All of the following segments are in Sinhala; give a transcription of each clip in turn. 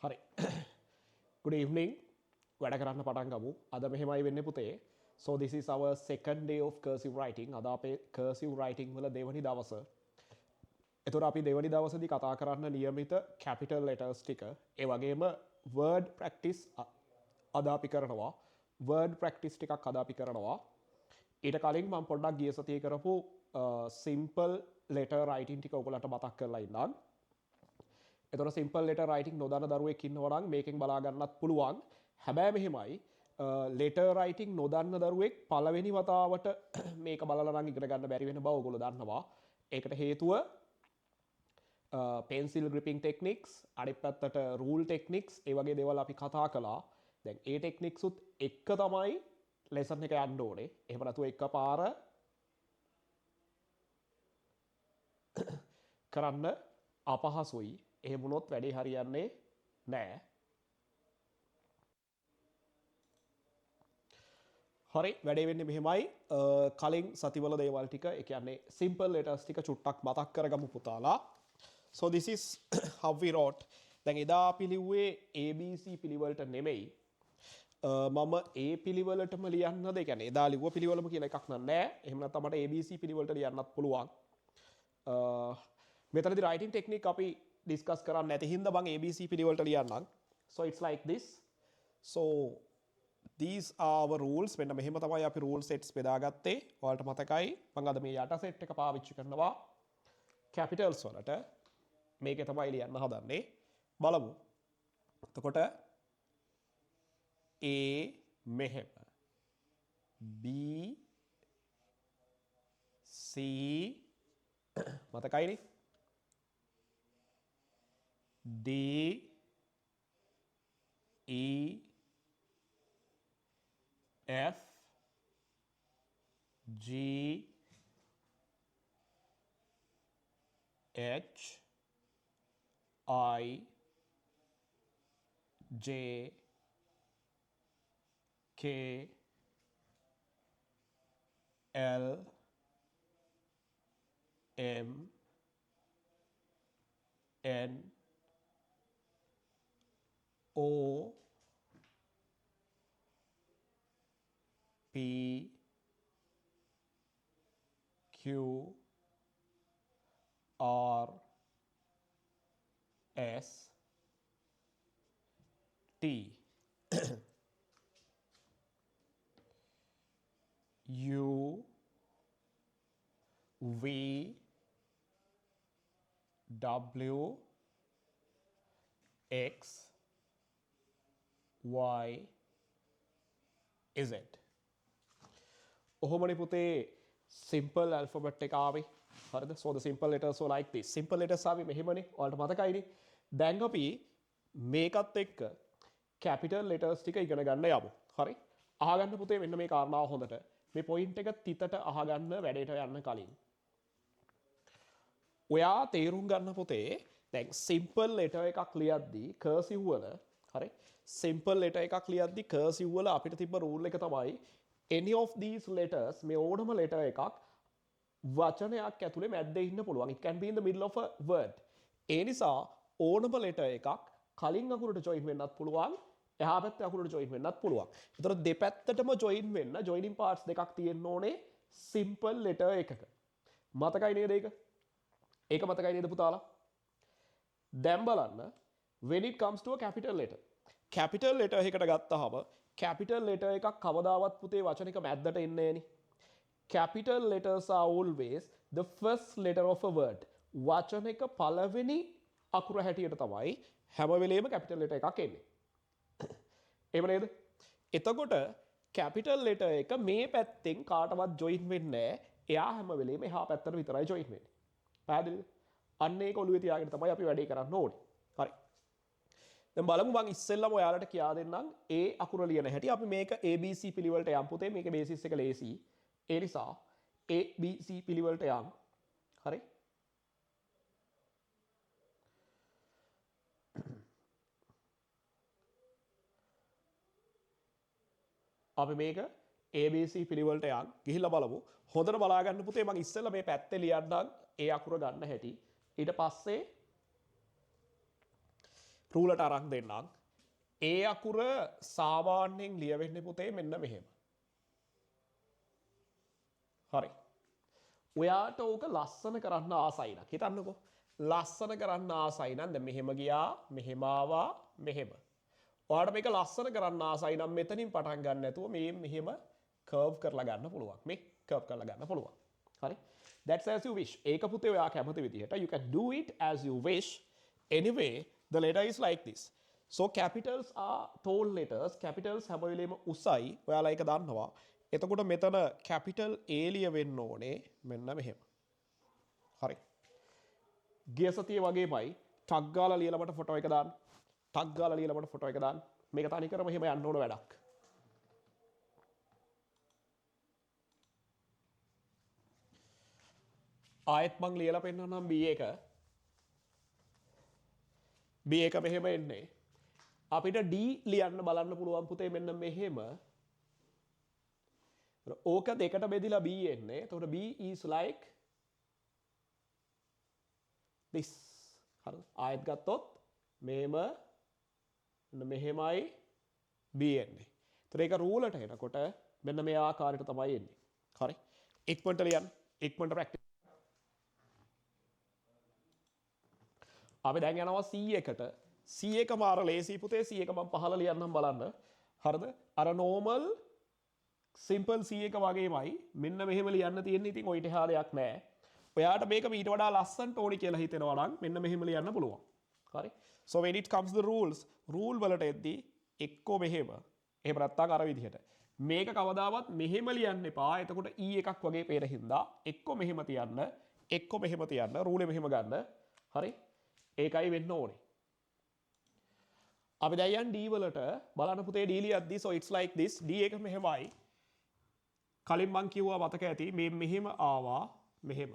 හරි. Good evening. වැඩ කරන්න පටන් ගමු. අද මෙහෙමයි වෙන්නේ පුතේ. So this is our second day of cursive writing. අද අපේ cursive writing වල දෙවනි දවස. එතකොට අපි දෙවනි දවසේදී කතා කරන්න නියමිත capital letters ටික. ඒ වගේම word practice අද අපි කරනවා. word practice ටිකක් අද අපි කරනවා. ඊට කලින් මම පොඩ්ඩක් ගිය සතියේ කරපු simple letter writing ටික ඔයගලන්ට මතක් කරලා ඉන්නම්. එතකොට simple letter writing නොදන්න දරුවෙක් ඉන්නවා නම් මේකෙන් බලා ගන්නත් පුළුවන්. හැබැයි මෙහෙමයි letter writing නොදන්න දරුවෙක් පළවෙනි වතාවට මේක බලලා නම් ඉගෙන ගන්න බැරි වෙන බව ඔයගොල්ලෝ දන්නවා. ඒකට හේතුව pencil gripping techniques, අනිත් පැත්තට rule techniques, ඒ වගේ දේවල් අපි කතා කළා. දැන් ඒ techniques උත් එක තමයි lesson එක යන්න ඕනේ. එහෙම නැතුව එකපාර කරන්න අපහසුයි. එහෙම වුණොත් වැඩේ හරියන්නේ නැහැ. හරි වැඩේ වෙන්නේ මෙහෙමයි. කලින් සතිවල දේවල් ටික ඒ කියන්නේ simple letters ටික චුට්ටක් මතක් කරගමු පුතාලා. So this is how we wrote. දැන් එදා අපි ලිව්වේ ABC පිළිවෙලට නෙමෙයි. මම A පිළිවෙලටම ලියන්නද? ඒ කියන්නේ එදා ලිව්ව පිළිවෙලම කියලා එකක් නෑ. එහෙම නැත්නම් මට ABC පිළිවෙලට ලියන්නත් පුළුවන්. මෙතනදී writing technique අපි discuss කරන්න නැති හින්දා මම ABC පිළිවෙලට ලියන්නම්. So it's like this. So these are our rules. මෙන්න මෙහෙම තමයි අපි rule sets බෙදාගත්තේ. ඔයාලට මතකයි මම අද මේ යට set එක පාවිච්චි කරනවා capitals වලට. මේකේ තමයි ලියන්න හදන්නේ. බලමු. එතකොට A මෙහෙම B C මතකයිනේ D E F G H I J K L M N O P Q R S T U V W X Y Z. ඔහොමනේ පුතේ simple alphabet එක ආවේ. හරිද? So the simple letters were like this. Simple letters ආවේ මෙහෙමනේ. ඔයාලට මතකයිනේ. දැන් අපි මේකත් එක්ක capital letters ටික ඉගෙන ගන්න යමු. හරි? අහගන්න පුතේ මෙන්න මේ කාරණාව හොඳට. මේ point එක තිතට අහගන්න වැඩේට යන්න කලින්. ඔයා තේරුම් ගන්න පුතේ දැන් simple letter එකක් ලියද්දී cursive වල හරි? simple letter එකක් ලියද්දී cursive වල අපිට තිබ්බ rule එක තමයි any of these letters මේ ඕනම letter එකක් වචනයක් ඇතුලේ මැද්දේ ඉන්න පුළුවන්. It can be in the middle of a word. ඒ නිසා ඕනම letter එකක් කලින් අකුරට join වෙන්නත් පුළුවන්. එහා පැත්තේ අකුරට join වෙන්නත් පුළුවන්. ඒතර දෙපැත්තටම join වෙන්න joining parts දෙකක් තියෙන්න ඕනේ simple letter එකක. මතකයි නේද ඒක? ඒක මතකයි නේද පුතාලා? දැන් බලන්න when it comes to a capital letter. capital letter එකකට ගත්තාම capital letter එකක් කවදාවත් පුතේ වචනික මැද්දට එන්නේ නෑනේ. Capital letters are always the first letter of a word. වචනයක පළවෙනි අකුර හැටියට තමයි හැම වෙලේම capital letter එකක් එන්නේ. එහෙම නේද? එතකොට capital letter එක මේ පැත්තෙන් කාටවත් join වෙන්නේ නැහැ. එයා හැම වෙලේම එහා පැත්තට විතරයි join වෙන්නේ. පැහැදිලිද? අන්න ඒක ඔළුවේ තියාගෙන තමයි අපි වැඩේ කරන්න ඕනේ. හරි. දැන් බලමු මම ඉස්සෙල්ලම ඔයාලට කියා දෙන්නම් A අකුර ලියන හැටි. අපි මේක ABC පිළිවෙලට යම් පුතේ. මේකේ බේසිස් එක ලේසි. ඒ නිසා ABC පිළිවෙලට යම්. හරි. අපි මේක ABC පිළිවෙලට යන් ගිහිල්ලා බලමු. හොඳට බලා ගන්න පුතේ මම ඉස්සෙල්ලා මේ පැත්තේ ලියන්නම් ඒ අකුර ගන්න හැටි. ඊට පස්සේ රූලට අරන් දෙන්නම්. ඒ අකුර සාමාන්‍යයෙන් ලියවෙන්නේ පුතේ මෙන්න මෙහෙම. හරි. ඔයාට ඕක ලස්සන කරන්න ආසයි නම් හිතන්නකෝ. ලස්සන කරන්න ආසයි නම් දැන් මෙහෙම ගියා, මෙහෙම ආවා, මෙහෙම. ඔයාට මේක ලස්සන කරන්න ආසයි නම් මෙතනින් පටන් ගන්න නැතුව මේ මෙහෙම කර්ව් කරලා ගන්න පුළුවන්. මේ කර්ව් කරලා ගන්න පුළුවන්. හරි. That's as you wish. ඒක පුතේ ඔයා කැමති විදිහට. You can do it as you wish. Anyway, the letter is like this. So capitals are tall letters. Capitals හැම වෙලේම උසයි. ඔයාලා ඒක දන්නවා. එතකොට මෙතන capital A ලියවෙන්න ඕනේ මෙන්න මෙහෙම. හරි. ගිය සතියේ වගේමයි ටග් ගාලා ලියලා මට ෆොටෝ එක දාන්න. ටග් ගාලා ලියලා මට ෆොටෝ එක දාන්න. මේක තනිකරම එහෙම යන්න ඕන වැඩක්. ආයෙත් මං ලියලා පෙන්නන්නම් B1. B1 මෙහෙම එන්නේ. අපිට D ලියන්න බලන්න පුළුවන් පුතේ මෙන්න මෙහෙම. ඕක දෙකට බෙදිලා B එන්නේ. එතකොට B is like this. හරිද? ආයෙත් ගත්තොත් මෙහෙම මෙහෙමයි B එන්නේ. එතකොට ඒක රූලට එනකොට මෙන්න මේ ආකාරයට තමයි එන්නේ. හරි? ඉක්මනට ලියන්න. ඉක්මනට ප්‍රැක්ටිස්. අපි දැන් යනවා C1ට. C1 මාර ලේසි පුතේ. C1 මම පහල ලියන්නම් බලන්න. හරිද? අර normal simple C1 වගේමයි මෙන්න මෙහෙම ලියන්න තියෙන්නේ. ඉතින් ඔයිට එහා දෙයක් නැහැ. ඔයාට මේක ඊට වඩා ලස්සනට ඕනි කියලා හිතෙනවා නම් මෙන්න මෙහෙම ලියන්න පුළුවන්. හරි? So when it comes the rules, rule වලට එද්දී එක්කෝ මෙහෙම. එහෙම නැත්නම් අර විදිහට. මේක කවදාවත් මෙහෙම ලියන්න එපා. එතකොට E එකක් වගේ පේන හින්දා එක්කෝ මෙහෙම තියන්න, එක්කෝ මෙහෙම තියන්න, රූලේ මෙහෙම ගන්න. හරි? ඒකයි වෙන්න ඕනේ. අපි දැන් යන් D වලට බලන්න පුතේ D ලියද්දී so it's like this. D එක මෙහෙමයි. කලින් මං කිව්වා මතක ඇති මේ මෙහෙම ආවා මෙහෙම.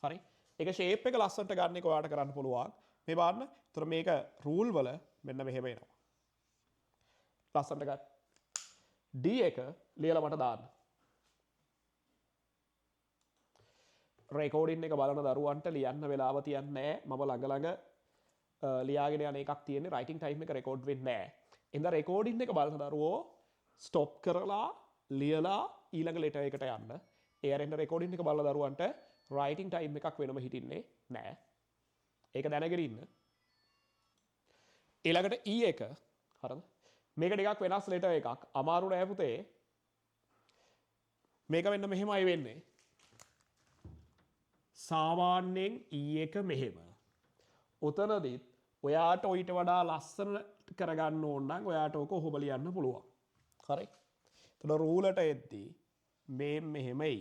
හරි? ඒක shape එක ලස්සනට ගන්න එක ඔයාලට කරන්න පුළුවන්. මේ බලන්න. ඒතර මේක rule වල මෙන්න මෙහෙම එනවා. ලස්සනට ගන්න. D එක ලියලා මට දාන්න. රෙකෝඩින් එක බලන දරුවන්ට ලියන්න වෙලාව තියන්නේ නැහැ. මම ළඟ ලියාගෙන යන එකක් තියෙන්නේ රයිටින් ටයිම් එක රෙකෝඩ් වෙන්නේ නැහැ. එහෙනම් රෙකෝඩින් එක බලන දරුවෝ ස්ටොප් කරලා ලියලා ඊළඟ ලෙටර් එකට යන්න. ඒ අරින්න රෙකෝඩින් එක බලන දරුවන්ට රයිටින් ටයිම් එකක් වෙනම හිටින්නේ නැහැ. ඒක දැනගෙන ඉන්න. ඊළඟට E එක හරිද? මේක ටිකක් වෙනස් ලෙටර් එකක්. අමාරු නෑ පුතේ. මේක වෙන්න මෙහෙමයි වෙන්නේ. සාමාන්‍යයෙන් E එක මෙහෙම. උතනදිත් ඔයාට ඔයිට වඩා ලස්සන කරගන්න ඕන නම් ඔයාට ඕක ඔහොම ලියන්න පුළුවන්. හරි? එතකොට රූලට එද්දී මේ මෙහෙමයි.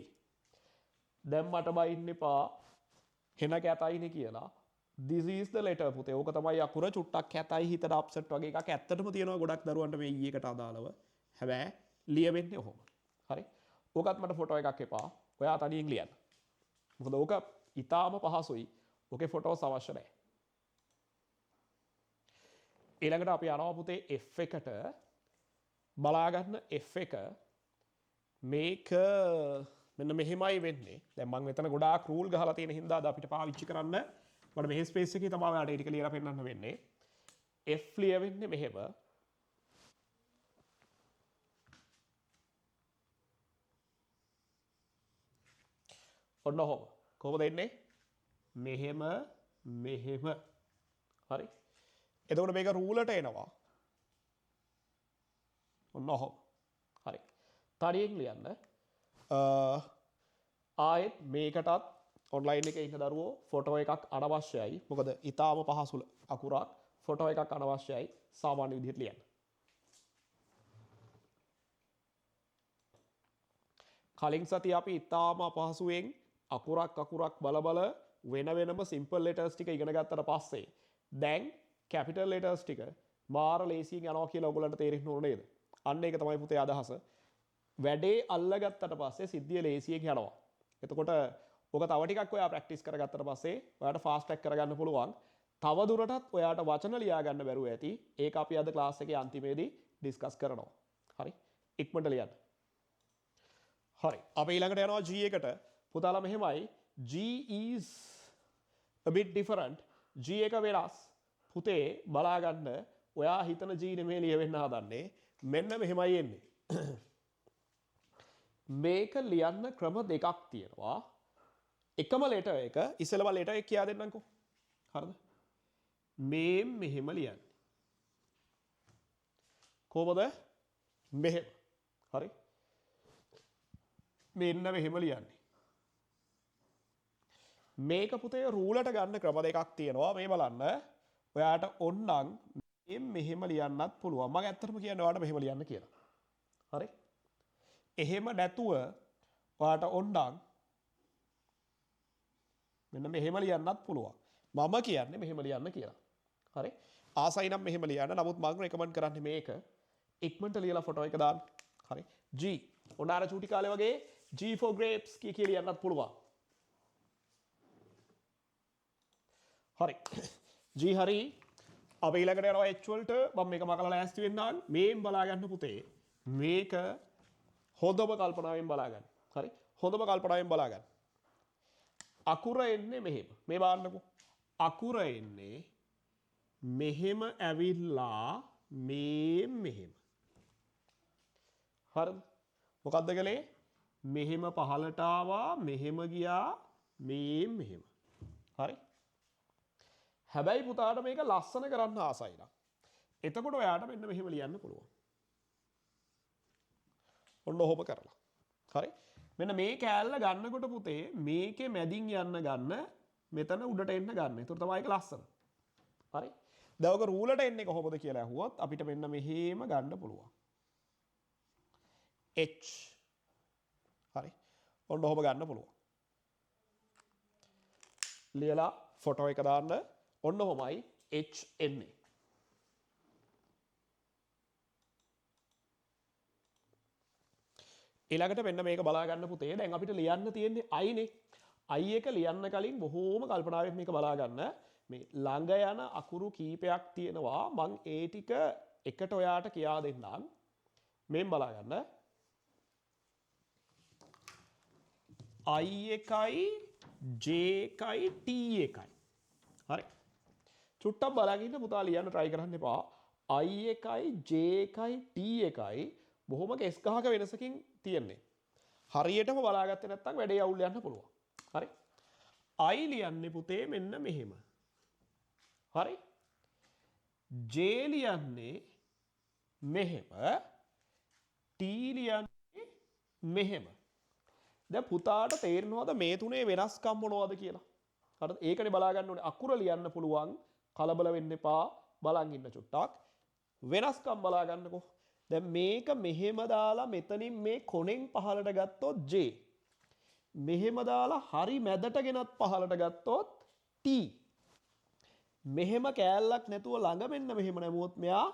දැන් මට බයින්න එපා හෙන කැතයිනේ කියලා. This is the letter පුතේ. ඕක තමයි අකුර චුට්ටක් කැතයි හිතට අප්සෙට් වගේ එකක් ඇත්තටම තියෙනවා ගොඩක් දරුවන්ට මේ E එකට අදාළව. හැබැයි ලියවෙන්නේ ඔහොම. හරි? ඕකත් මට ෆොටෝ එකක් එපා. ඔයා තනියෙන් ලියන්න. මොකද ඕක ඊටාම පහසුයි. ඕකේ ෆොටෝස් අවශ්‍ය නැහැ. ඊළඟට අපි යනවා පුතේ F එකට. බලා ගන්න F එක මේක මෙන්න මෙහෙමයි වෙන්නේ. දැන් මම මෙතන ගොඩාක් රූල් ගහලා තියෙන හින්දා අද අපිට පාවිච්චි කරන්න මට මෙහි ස්පේස් එකේ තමයි ඔයාලට ඒක ලියලා පෙන්නන්න වෙන්නේ. F ලියවෙන්නේ මෙහෙම. ඔන්න ඔහොම. කොහොමද එන්නේ? මෙහෙම මෙහෙම. හරි? එතකොට මේක රූලට එනවා. ඔන්න ඔහොම. හරි. තනියෙන් ලියන්න. ආයෙත් මේකටත් ඔන්ලයින් එකේ ඉන්න දරුවෝ ෆොටෝ එකක් අනවශ්‍යයි. මොකද ඊටාම පහසු අකුරක් ෆොටෝ එකක් අනවශ්‍යයි සාමාන්‍ය විදිහට ලියන්න. කලින් සතිය අපි ඊටාම අපහසුයෙන් අකුරක් බල වෙන වෙනම සිම්පල් ලෙටර්ස් ටික ඉගෙන ගත්තට පස්සේ දැන් කැපිටල් ලෙටර්ස් ටික මාර ලේසියෙන් යනවා කියලා ඔයගොල්ලන්ට තේරෙන්න ඕන නේද? අන්න ඒක තමයි පුතේ අදහස. වැඩේ අල්ලගත්තට පස්සේ සිද්ධිය ලේසියෙන් යනවා. එතකොට ඔක තව ටිකක් ඔයා ප්‍රැක්ටිස් කරගත්තට පස්සේ ඔයාට ෆාස්ට් ට්‍රැක් කරගන්න පුළුවන්. තව දුරටත් ඔයාට වචන ලියා ගන්න බැරුව ඇති. ඒක අපි අද ක්ලාස් එකේ අන්තිමේදී ඩිස්කස් කරනවා. හරි? ඉක්මනට ලියන්න. හරි. අපි ඊළඟට යනවා G එකට. පුතාලා මෙහෙමයි. G is a bit different. G එක වෙනස්. පුතේ බලා ගන්න ඔයා හිතන G නෙමෙයි ලියවෙන්න හදන්නේ මෙන්න මෙහෙමයි එන්නේ මේක ලියන්න ක්‍රම දෙකක් තියෙනවා එකම ලෙටර් එක ඉස්සෙල්ලා ලෙටර් එක කියා දෙන්නම්කෝ හරිද මේ මෙහෙම ලියන්නේ කොහොමද මෙහෙම හරි මෙන්න මෙහෙම ලියන්නේ මේක පුතේ රූලට ගන්න ක්‍රම දෙකක් තියෙනවා මේ බලන්න ඔයාට ඕනනම් මේ මෙහෙම ලියන්නත් පුළුවන් මම ඇත්තටම කියන්නේ ඔයාලට මෙහෙම ලියන්න කියලා හරි එහෙම නැතුව ඔයාට ඕනනම් මෙන්න මෙහෙම ලියන්නත් පුළුවන් මම කියන්නේ මෙහෙම ලියන්න කියලා හරි ආසයි නම් මෙහෙම ලියන්න නමුත් මම රෙකමන්ඩ් කරන්නේ මේක ඉක්මනට ලියලා ෆොටෝ එක දාන්න හරි G ඔන්න අර චූටි කාලේ වගේ G for grapes කිය ලියන්නත් පුළුවන් හරි G හරි අපි ඊළඟට යනවා H වලට මම මේක මකලා ලෑස්ති වෙන්නම් මේන් බලා ගන්න පුතේ මේක හොඳම කල්පනාවෙන් බලා ගන්න හරි හොඳම කල්පනාවෙන් බලා ගන්න අකුර එන්නේ මෙහෙම මේ බලන්නකෝ අකුර එන්නේ මෙහෙම ඇවිල්ලා මේ මෙහෙම හරිද මොකද්ද කලේ මෙහෙම පහලට ආවා මෙහෙම ගියා මේ මෙහෙම හරි හැබැයි පුතාට මේක ලස්සන කරන්න ආසයි නම් එතකොට ඔයාට මෙන්න මෙහෙම ලියන්න පුළුවන් ඔන්න ඔහොම කරලා හරි මෙන්න මේ කෑල්ල ගන්නකොට පුතේ මේකේ මැදින් යන්න ගන්න මෙතන උඩට එන්න ගන්න. ඒතර තමයි ඒක ලස්සන. හරි. දැන් ඔක රූලට එන්නේ කොහොමද කියලා අහුවොත් අපිට මෙන්න මෙහෙම ගන්න පුළුවන්. H. හරි. ඔන්න ඔහොම ගන්න පුළුවන්. ලියලා ෆොටෝ එක දාන්න. ඔන්න ඔහොමයි H එන්නේ. ඊළඟට මෙන්න මේක බලා ගන්න පුතේ. දැන් අපිට ලියන්න තියෙන්නේ I නේ. I එක ලියන්න කලින් බොහෝම කල්පනාවෙන් මේක බලා ගන්න. මේ ළඟ යන අකුරු කීපයක් තියෙනවා. මං ඒ ටික එකට ඔයාට කියා දෙන්නම්. මෙන් බලා ගන්න. I එකයි J එකයි T එකයි. හරි. චුට්ටක් බලාගෙන පුතා ලියන්න try කරන්න එපා. I එකයි J එකයි T එකයි බොහොම කෙස් ගහක වෙනසකින් තියෙන්නේ. හරියටම බලාගත්තේ නැත්නම් වැඩේ අවුල් යන්න පුළුවන්. හරි. I ලියන්නේ පුතේ මෙන්න මෙහෙම. හරි. J ලියන්නේ මෙහෙම. T ලියන්නේ මෙහෙම. දැන් පුතාට තේරෙනවද මේ තුනේ වෙනස්කම් මොනවද කියලා? හරිද? ඒකනේ බලා ගන්න ඕනේ. අකුර ලියන්න පුළුවන්. කලබල වෙන්න එපා. බලන් ඉන්න චුට්ටක්. වෙනස්කම් බලා ගන්නකෝ. දැන් මේක මෙහෙම දාලා මෙතනින් මේ කොනෙන් පහලට ගත්තොත් J. මෙහෙම දාලා හරි මැදට ගෙනත් පහලට ගත්තොත් T. මෙහෙම කෑල්ලක් නැතුව ළඟ මෙන්න මෙහෙම නැමුවොත් මෙයා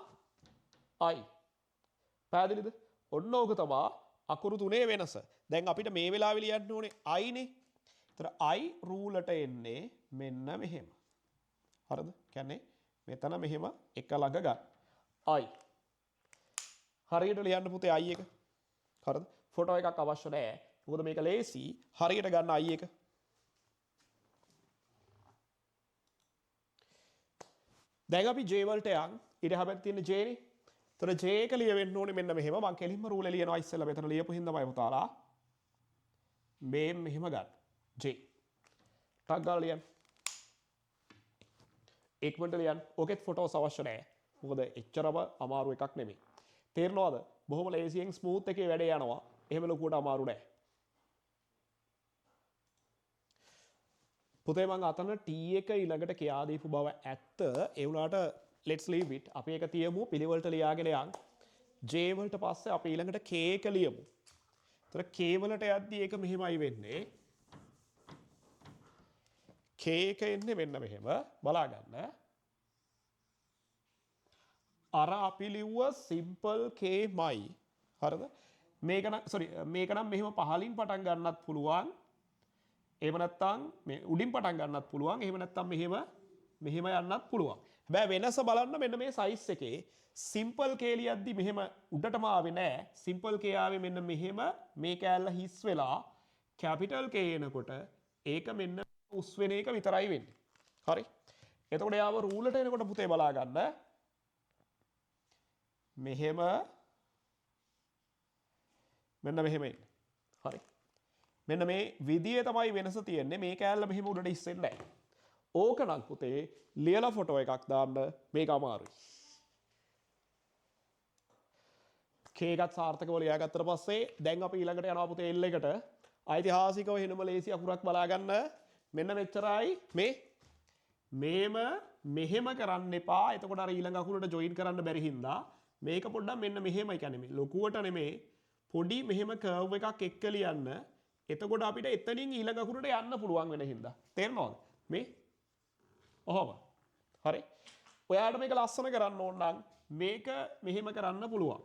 I. පැහැදිලිද? ඔන්න ඕක තමයි අකුරු තුනේ වෙනස. දැන් අපිට මේ වෙලාවේ ලියන්න ඕනේ I නේ. ඒතර I රූලට එන්නේ මෙන්න මෙහෙම. හරිද? කියන්නේ මෙතන මෙහෙම එක ළඟ ගන්න. I. හරියට ලියන්න පුතේ I එක. හරිද? ෆොටෝ එකක් අවශ්‍ය නැහැ. මොකද මේක ලේසි. හරියට ගන්න I එක. දැන් අපි J වලට යන්. ඊට හැබැයි තියෙන J නේ. ඒතර J එක ලියවෙන්න ඕනේ මෙන්න මෙහෙම. මම කෙලින්ම රූලේ ලියනවා ඉස්සෙල්ලා මෙතන ලියපු හින්දාමයි පුතාලා. මේ මෙහෙම ගන්න. J. ටක් ගාලා ලියන්න. ඉක්මනට ලියන්න. ඔකෙත් ෆොටෝස් අවශ්‍ය නැහැ. මොකද එච්චරම අමාරු එකක් නෙමෙයි. තේරෙනවද? බොහොම ලේසියෙන් ස්මූත් එකේ වැඩේ යනවා. එහෙම ලොකුවට අමාරු නෑ. පුතේ මම අතන T එක ඊළඟට කියා දීපු බව ඇත්ත. ඒ වුණාට let's leave it. අපි ඒක තියමු පිළිවෙලට ලියාගෙන යන්. J වලට පස්සේ අපි ඊළඟට K එක ලියමු. ඒතර K වලට යද්දි ඒක මෙහෙමයි වෙන්නේ. K එක එන්නේ මෙන්න මෙහෙම. බලා ගන්න. අර අපි ලිව්ව සිම්පල් Kමයි. හරිද? මේක නම් මේක නම් මෙහෙම පහලින් පටන් ගන්නත් පුළුවන්. එහෙම නැත්නම් මේ උඩින් පටන් ගන්නත් පුළුවන්. එහෙම නැත්නම් මෙහෙම යන්නත් පුළුවන්. හැබැයි වෙනස බලන්න මෙන්න මේ සයිස් එකේ සිම්පල් K ලියද්දි මෙහෙම උඩටම ආවේ නෑ. සිම්පල් K ආවේ මෙන්න මෙහෙම මේ කෑල්ල හිස් වෙලා කැපිටල් K එනකොට ඒක මෙන්න උස් වෙන එක විතරයි වෙන්නේ. හරි? එතකොට යාව රූලට එනකොට පුතේ බලා ගන්න මෙහෙම මෙන්න මෙහෙම ඉන්නේ. හරි. මෙන්න මේ විදියේ තමයි වෙනස තියෙන්නේ. මේ කෑල්ල මෙහෙම උඩට ඉස්සෙන්නේ නැහැ. ඕක නම් පුතේ ලියලා ෆොටෝ එකක් දාන්න මේක අමාරුයි. K එකත් සාර්ථකව ලියාගත්තට පස්සේ දැන් අපි ඊළඟට යනවා පුතේ L එකට. ඓතිහාසිකව වෙනම ලේසි අකුරක් බලා ගන්න. මෙන්න මෙච්චරයි මේ මේම මෙහෙම කරන්න එපා. එතකොට අර ඊළඟ අකුරට ජොයින් කරන්න බැරි හින්දා මේක පොඩ්ඩක් මෙන්න මෙහෙමයි කියන්නේ මේ ලොකුවට නෙමේ පොඩි මෙහෙම කර්ව් එකක් එක්ක ලියන්න. එතකොට අපිට එතනින් ඊළඟ අකුරට යන්න පුළුවන් වෙන හින්දා. තේරෙනවද? මේ ඔහොම. හරි. ඔයාලට මේක ලස්සන කරන්න ඕන නම් මේක මෙහෙම කරන්න පුළුවන්.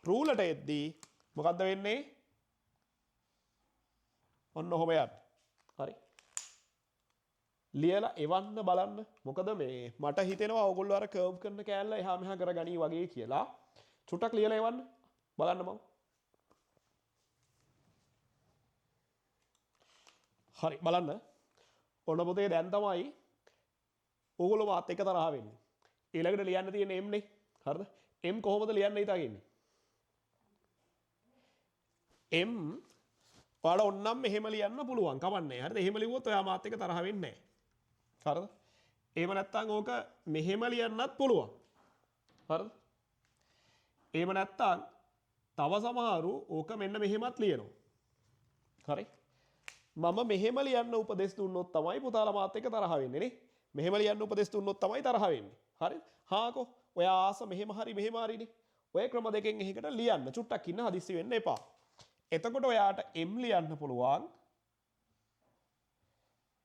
රූලට එද්දී මොකද්ද වෙන්නේ? ඔන්න ඔහොම යන්න. හරි. ලියලා එවන්න බලන්න. මොකද මේ මට හිතෙනවා ඔයගොල්ලෝ අර කර්ව් කරන කෑල්ල එහා මෙහා කරගනී වගේ කියලා. චුට්ටක් ලියලා එවන්න. බලන්න මම. හරි බලන්න. ඔන්න පුතේ දැන් තමයි ඕගොල්ලෝ මාත් එක තරහ වෙන්නේ. ඊළඟට ලියන්න තියෙන M නේ. හරිද? M කොහොමද ලියන්න හිතාගන්නේ? M ඔයාලා ඕන්නම් මෙහෙම ලියන්න පුළුවන්. කවන්නේ. හරිද? එහෙම ලිව්වොත් ඔයා මාත් එක තරහ වෙන්නේ නැහැ. හරිද? එහෙම නැත්නම් ඕක මෙහෙම ලියන්නත් පුළුවන්. හරිද? එහෙම නැත්නම් තව සමහරු ඕක මෙන්න මෙහෙමත් ලියනවා. හරි? මම මෙහෙම ලියන්න උපදෙස් දුන්නොත් තමයි පුතාලා මාත් එක්ක තරහ වෙන්නේ නේ. මෙහෙම ලියන්න උපදෙස් දුන්නොත් තමයි තරහ වෙන්නේ. හරි? හාකෝ ඔයා ආස මෙහෙම හරි හරිනේ. ඔය ක්‍රම දෙකෙන් එකකට ලියන්න. චුට්ටක් ඉන්න හදිස්සි වෙන්න එපා. එතකොට ඔයාට M ලියන්න පුළුවන්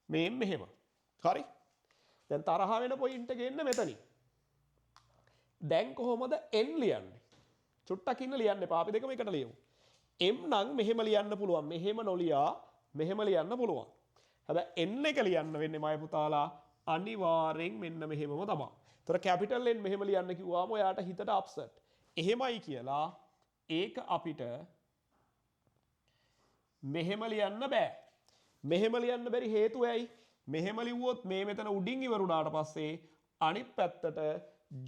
මේ මෙහෙම. හරි? දැන් තරහ වෙන පොයින්ට් එක එන්න මෙතනින්. දැන් කොහොමද N ලියන්නේ? චුට්ටක් ඉන්න ලියන්න එපා. අපි දෙකම එකට ලියමු. M නම් මෙහෙම ලියන්න පුළුවන්. මෙහෙම නොලියා මෙහෙම ලියන්න පුළුවන්. හැබැයි N එක ලියන්න වෙන්නේ මගේ පුතාලා අනිවාර්යෙන් මෙන්න මෙහෙමම තමයි. ඒතර කැපිටල් N මෙහෙම ලියන්න කිව්වම ඔයාට හිතට අප්සෙට්. එහෙමයි කියලා ඒක අපිට මෙහෙම ලියන්න බෑ. මෙහෙම ලියන්න බැරි හේතුව ඇයි? මෙහෙම ලිව්වොත් මේ මෙතන උඩින් ඉවරුණාට පස්සේ අනිත් පැත්තට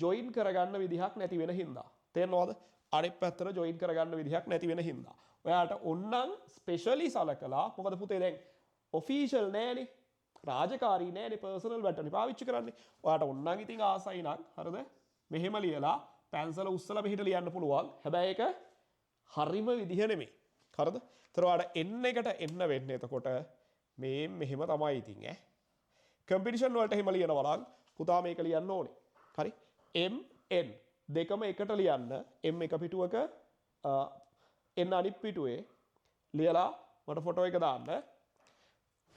ජොයින් කරගන්න විදිහක් නැති වෙන හින්දා. තේරෙනවද? අනිත් පැත්තට ජොයින් කරගන්න විදිහක් නැති වෙන හින්දා. ඔයාට ඕන්නම් ස්පෙෂලි සලකලා මොකද පුතේ දැන් ඔෆිෂල් නෑනේ. රාජකාරී නෑනේ පර්සනල් වැටනේ පාවිච්චි කරන්නේ. ඔයාට ඕන්නම් ඉතින් ආසයි නම් හරිද? මෙහෙම ලියලා පැන්සල උස්සලා මෙහෙට ලියන්න පුළුවන්. හැබැයි ඒක හරිම විදිහ නෙමෙයි. හරිද? ඒතර ඔයාට එන්න එකට එන්න වෙන්නේ එතකොට මේ මෙහෙම තමයි ඉතින් ඈ. කම්පිටිෂන් වලට එහෙම ලියනවා නම් පුතා මේක ලියන්න ඕනේ. හරි? M N දෙකම එකට ලියන්න M එක පිටුවක N අනිත් පිටුවේ ලියලා මට ෆොටෝ එක දාන්න.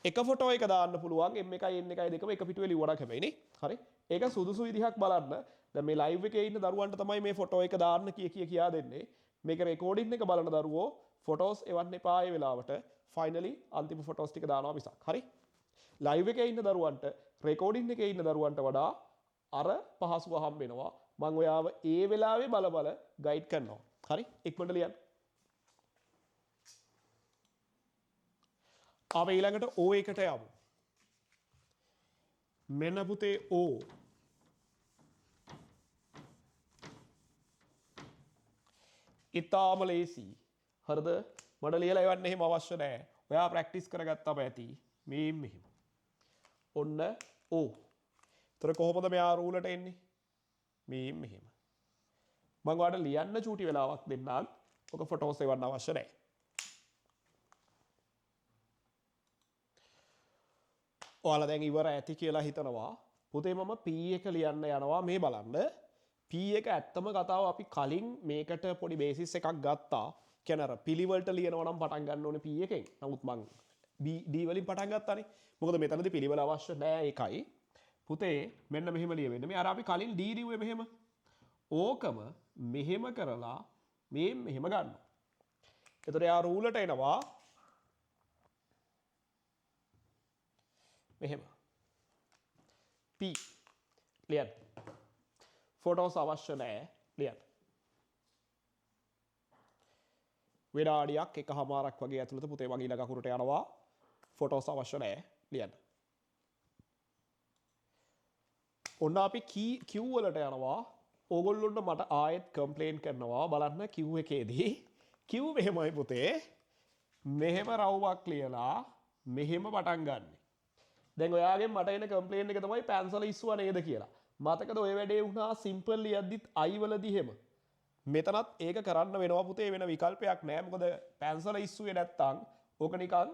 එක ෆොටෝ එක දාන්න පුළුවන් M එකයි N එකයි දෙකම එක පිටුවේ ලිව්වනම් හැබැයි නේ. හරි? ඒක සුදුසු විදිහක් බලන්න. දැන් මේ ලයිව් එකේ ඉන්න දරුවන්ට තමයි මේ ෆොටෝ එක දාන්න කියා දෙන්නේ. මේක රෙකෝඩින් එක බලන දරුවෝ ෆොටෝස් එවන්න එපා ඒ වෙලාවට. ෆයිනලි අන්තිම ෆොටෝස් ටික දානවා මිසක්. හරි? ලයිව් එකේ ඉන්න දරුවන්ට රෙකෝඩින් එකේ ඉන්න දරුවන්ට වඩා අර පහසුව හම්බ වෙනවා. මම ඔයාව ඒ වෙලාවේ බල ගයිඩ් කරනවා. හරි? ඉක්මනට ලියන්න. අපි ඊළඟට O එකට යමු. මෙන්න පුතේ O. ඉතාම ලේසි. හරිද? මට ලියලා එවන්න එහෙම අවශ්‍ය නැහැ. ඔයා ප්‍රැක්ටිස් කරගත්තාම ඇති. මේ මෙහෙම. ඔන්න O. ඒතර කොහොමද මෙයා රූලට එන්නේ? මේ මෙහෙම. මම ඔයාලට ලියන්න චූටි වෙලාවක් දෙන්නම්. ඔක ෆොටෝස් එවන්න අවශ්‍ය නැහැ. ඔයාලා දැන් ඉවර ඇති කියලා හිතනවා. පුතේ මම P එක ලියන්න යනවා මේ බලන්න. P එක ඇත්තම කතාව අපි කලින් මේකට පොඩි බේසිස් එකක් ගත්තා. කියන්නේ අර පිළිවෙලට ලියනවා නම් පටන් ගන්න ඕනේ P එකෙන්. නමුත් මං D වලින් පටන් ගත්තානේ. මොකද මෙතනදී පිළිවෙල අවශ්‍ය නැහැ ඒකයි. පුතේ මෙන්න මෙහෙම ලියවෙන්නේ. මේ අර අපි කලින් D ලිව්වේ මෙහෙම. ඕකම මෙහෙම කරලා මෙහෙම ගන්නවා. එතකොට යා රූලට එනවා. මෙහෙම. P ලියන්න. ෆොටෝස් අවශ්‍ය නැහැ ලියන්න. විනාඩියක් එකමාරක් වගේ ඇතුළත පුතේ මගේ ඊළඟ අකුරට යනවා. ෆොටෝස් අවශ්‍ය නැහැ ලියන්න. ඔන්න අපි Q වලට යනවා. ඕගොල්ලොන්ට මට ආයෙත් කම්ප්ලේන්ට් කරනවා බලන්න Q එකේදී Q මෙහෙමයි පුතේ. මෙහෙම රවුමක් ලියලා මෙහෙම පටන් ගන්න. දැන් ඔයාගෙන් මට එන කම්ප්ලේන්ට් එක තමයි පැන්සල ඉස්සුවා නේද කියලා. මතකද ඔය වැඩේ වුණා සිම්පල් ලියද්දිත් I වලදී එහෙම. මෙතනත් ඒක කරන්න වෙනවා පුතේ වෙන විකල්පයක් නෑ. මොකද පැන්සල ඉස්සුවේ නැත්තම් ඕක නිකන්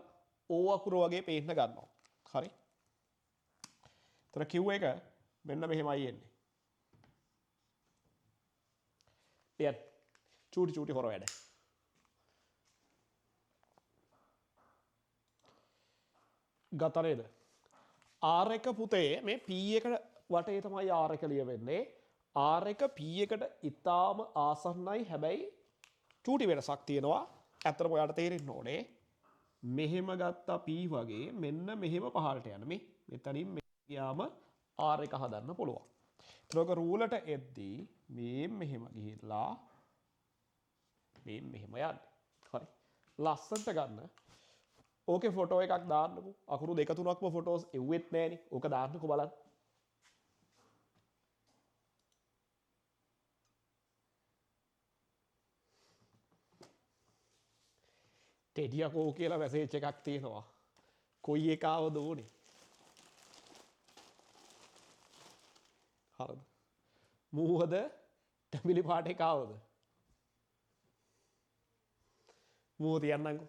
O අකුර වගේ පේන්න ගන්නවා. හරි. තර Q එක මෙන්න මෙහෙමයි එන්නේ. ලියන්න. චූටි හොර වැඩ. ගත නේද? R එක පුතේ මේ P එකට වටේ තමයි R එක ලියවෙන්නේ. R එක P එකට ඉතාම ආසන්නයි. හැබැයි චූටි වෙනසක් තියෙනවා. ඇත්තටම ඔයාලට තේරෙන්න ඕනේ. මෙහෙම ගත්තා P වගේ මෙන්න මෙහෙම පහළට යන මේ මෙතනින් ගියාම R එක හදන්න පුළුවන්. ඒතකොට රූලට එද්දී මේ මෙහෙම ගිහිල්ලා මේ මෙහෙම යන්න. හරි. ලස්සනට ගන්න. ඕකේ ෆොටෝ එකක් දාන්නකෝ. අකුරු දෙක තුනක්ම ෆොටෝස් එව්වෙත් නෑනේ. ඕක දාන්නකෝ බලන්න. ටෙඩියකෝ කියලා මැසේජ් එකක් තියෙනවා. කොයි එක ආවද ඕනේ? හරිද? මූවද තැඹිලි පාට එක ආවද? මූව තියන්නම්කෝ.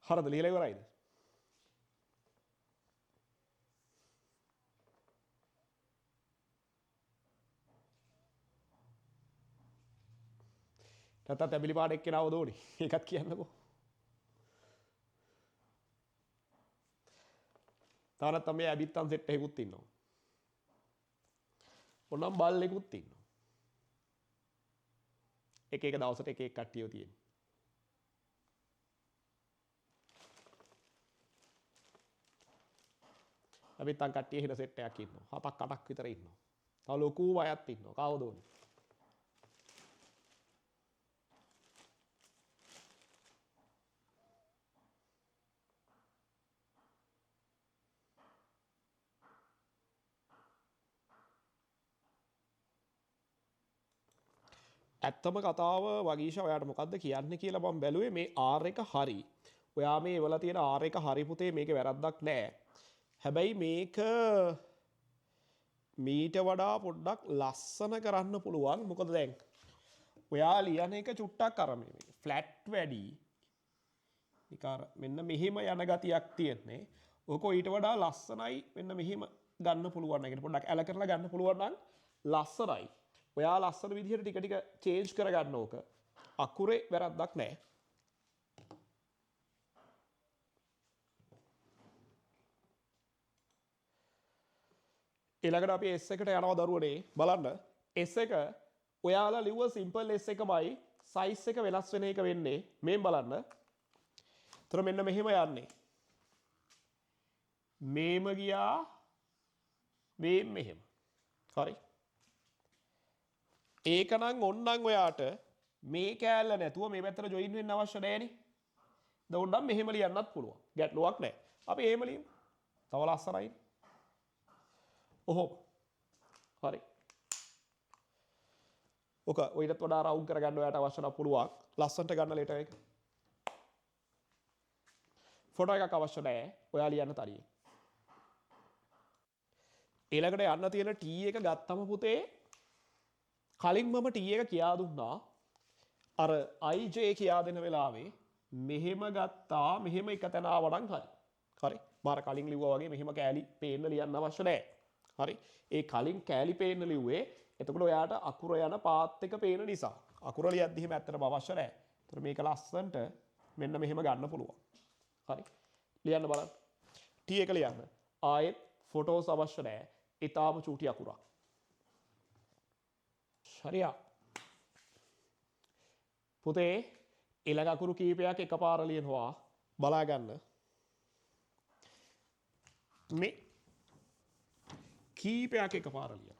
හරිද ලියලා ඉවරයිද? නැත්නම් තැඹිලි පාට එක්කෙනාවද ඕනේ? ඒකත් කියන්නකෝ. තව නැත්නම් මේ ඇබිත්තන් සෙට් එකකුත් ඉන්නවා. ඔන්නම් බල්ලෙකුත් ඉන්නවා. එක දවසට එක කට්ටියෝ තියෙනවා. ඇබිත්තන් කට්ටිය හින සෙට් එකක් ඉන්නවා. 7ක් 8ක් විතර ඉන්නවා. තව ලොකු වයත් ඉන්නවා. කවුද ඕනේ? ඇත්තම කතාව වගීෂා ඔයාට මොකද්ද කියන්න කියලා මම බැලුවේ මේ R එක හරි. ඔයා මේ වල තියෙන R එක හරි පුතේ මේක වැරද්දක් නෑ. හැබැයි මේක මීට වඩා පොඩ්ඩක් ලස්සන කරන්න පුළුවන්. මොකද දැන් ඔයා ලියන එක චුට්ටක් අර මේ ෆ්ලැට් වැඩි. නිකාර මෙන්න මෙහෙම යන ගතියක් තියෙන්නේ. ඕක ඊට වඩා ලස්සනයි මෙන්න මෙහෙම ගන්න පුළුවන්. ඒකට පොඩ්ඩක් ඇල කරලා ගන්න පුළුවන් නම් ලස්සනයි. ඔයා ලස්සන විදිහට ටික ටික චේන්ජ් කරගන්න ඕක. අකුරේ වැරද්දක් නැහැ. ඊළඟට අපි S එකට යනවා දරුවනේ. බලන්න S එක ඔයාලා ලිව්ව සිම්පල් S එකමයි සයිස් එක වෙනස් වෙන එක වෙන්නේ. මේන් බලන්න. එතන මෙන්න මෙහෙම යන්නේ. මේම ගියා මෙහෙම. හරි. ඒකනම් ඔන්නම් ඔයාට මේ කෑල්ල නැතුව මේ පැත්තට ජොයින් වෙන්න අවශ්‍ය නැහැනේ. දැන් ඔන්නම් මෙහෙම ලියන්නත් පුළුවන්. ගැටලුවක් නැහැ. අපි එහෙම ලියමු. තව ලස්සනයි. ඔහොම. හරි. ඔක ඔයිටත් වඩා රවුන්ඩ් කරගන්න ඔයාට අවශ්‍ය නම් පුළුවන්. ලස්සනට ගන්න ලෙටර් එක. ෆොටෝ එකක් අවශ්‍ය නැහැ. ඔයා ලියන්න තනියෙන්. ඊළඟට යන්න තියෙන T එක ගත්තම පුතේ කලින් මම T එක කියා දුන්නා අර IJ කියා දෙන වෙලාවේ මෙහෙම ගත්තා මෙහෙම එක තැන ආවනම් හරි. හරි. මාර කලින් ලිව්වා වගේ මෙහෙම කෑලි පේන්න ලියන්න අවශ්‍ය නැහැ. හරි. ඒ කලින් කෑලි පේන්න ලිව්වේ එතකොට ඔයාට අකුර යන පාත් එක පේන නිසා. අකුර ලියද්දි එහෙම ඇත්තටම අවශ්‍ය නැහැ. ඒතර මේක ලස්සනට මෙන්න මෙහෙම ගන්න පුළුවන්. හරි. ලියන්න බලන්න. T එක ලියන්න. ආයෙත් ෆොටෝස් අවශ්‍ය නැහැ. ඊටාම චූටි අකුරක්. හරියා. පුතේ ඊළඟ අකුරු කීපයක් එකපාර ලියනවා බලා ගන්න. මේ කීපයක් එකපාර ලියනවා.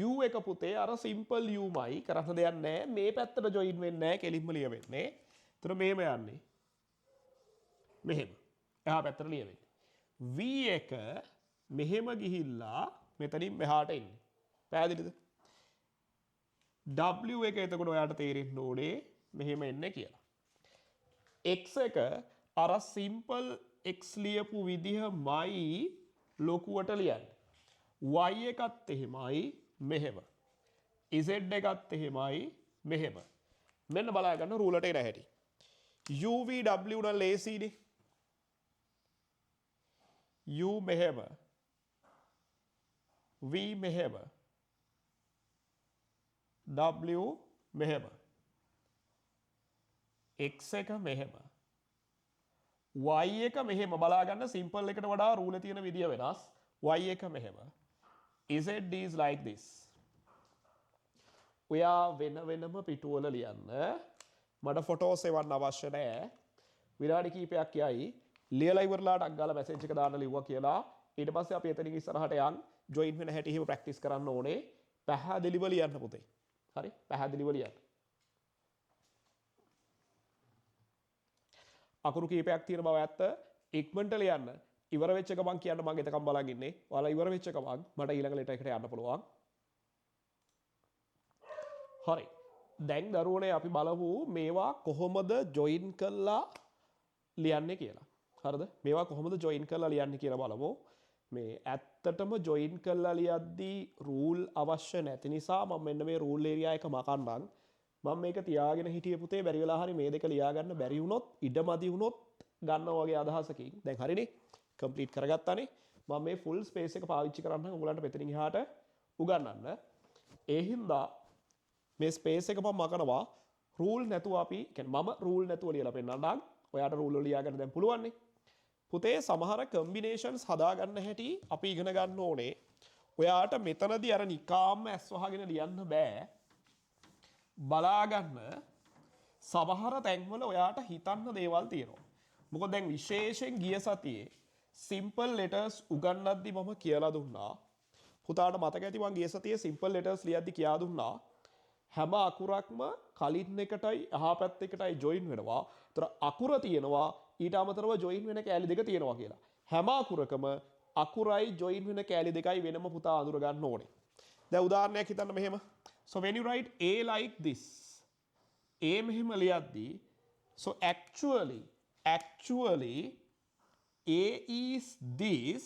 U එක පුතේ අර සිම්පල් U මයි කරන්න දෙයක් නැහැ. මේ පැත්තට ජොයින් වෙන්නේ නැහැ. කෙලින්ම ලියවෙන්නේ. ඒතර මෙහෙම යන්නේ. මෙහෙම එහා පැත්තට ලියවෙන්නේ. v එක මෙහෙම ගිහිල්ලා මෙතනින් මෙහාට එන්නේ. පැහැදිලිද? w එක එතකොට ඔයාට තේරෙන්න ඕනේ මෙහෙම එන්නේ කියලා. x එක අර සිම්පල් x ලියපු විදිහමයි ලොකුවට ලියන්නේ. y එකත් එහෙමයි මෙහෙම. z එකත් එහෙමයි මෙහෙම. මෙන්න බලා ගන්න රූලට එන හැටි. u v w නම් ලේසියිනේ. u මෙහෙම v මෙහෙම w මෙහෙම x එක මෙහෙම y එක මෙහෙම බලා ගන්න සිම්පල් එකට වඩා රූලේ තියෙන විදිය වෙනස්. y එක මෙහෙම z is like this. ඔයා වෙන වෙනම පිටුවල ලියන්න. මට ෆොටෝස් එවන්න අවශ්‍ය නැහැ. විනාඩි කිහිපයක් යයි. ලියලා ඉවරලාට අග්ගාලා මැසේජ් එක දාන්න ලිව්වා කියලා. ඊට පස්සේ අපි එතනින් ඉස්සරහට යන් ජොයින් වෙන හැටි එහෙම ප්‍රැක්ටිස් කරන්න ඕනේ. පැහැදිලිව ලියන්න පුතේ. හරි? පැහැදිලිව ලියන්න. අකුරු කීපයක් තියෙන බව ඇත්ත. ඉක්මනට ලියන්න. ඉවර වෙච්ච එක මම කියන්න මම එතකම් බලන් ඉන්නේ. ඔයාලා ඉවර වෙච්ච එක මට ඊළඟ ලෙටර් එකට යන්න පුළුවන්. හරි. දැන් දරුවනේ අපි බලමු මේවා කොහොමද ජොයින් කරලා ලියන්නේ කියලා. හරිද? මේවා කොහොමද ජොයින් කරලා ලියන්නේ කියලා බලමු. මේ ඇත්තටම ජොයින් කරලා ලියද්දී රූල් අවශ්‍ය නැති නිසා මම මෙන්න මේ රූල් ඒරියා එක මකන්නම්. මම මේක තියාගෙන හිටියේ පුතේ බැරි වෙලා හරි මේ දෙක ලියා ගන්න බැරි වුණොත් ඉඩමදි වුණොත් ගන්නවා වගේ අදහසකින්. දැන් හරිනේ. කම්ප්ලීට් කරගත්තානේ. මම මේ ෆුල් ස්පේස් එක පාවිච්චි කරන්න ඔයගලන්ට මෙතනින් එහාට උගන්වන්න. ඒ හින්දා මේ ස්පේස් එක මම මකනවා රූල් නැතුව අපි කියන්නේ මම රූල් නැතුව ලියලා පෙන්නන්නම්. ඔයාට රූල් වල ලියා ගන්න දැන් පුළුවන් නේ. පුතේ සමහර කම්බිනේෂන්ස් හදා ගන්න හැටි අපි ඉගෙන ගන්න ඕනේ. ඔයාට මෙතනදී අර නිකාම්ම ඇස් වහගෙන ලියන්න බෑ. බලා ගන්න සමහර තැන්වල ඔයාට හිතන්න දේවල් තියෙනවා. මොකද දැන් විශේෂයෙන් ගිය සතියේ සිම්පල් ලෙටර්ස් උගන්වද්දි මම කියලා දුන්නා. පුතාට මතක ඇති මම ගිය සතියේ සිම්පල් ලෙටර්ස් ලියද්දි කියා දුන්නා. හැම අකුරක්ම කලින් එකටයි එහා පැත්ත එකටයි ජොයින් වෙනවා. ඒතර අකුර තියෙනවා ඊට අමතරව ජොයින් වෙන කෑලි දෙක තියෙනවා කියලා. හැම අකුරකම අකුරයි ජොයින් වෙන කෑලි දෙකයි වෙනම පුතා අඳුර ගන්න ඕනේ. දැන් උදාහරණයක් හිතන්න මෙහෙම. So when you write A like this, A මෙහෙම ලියද්දී so actually A is this.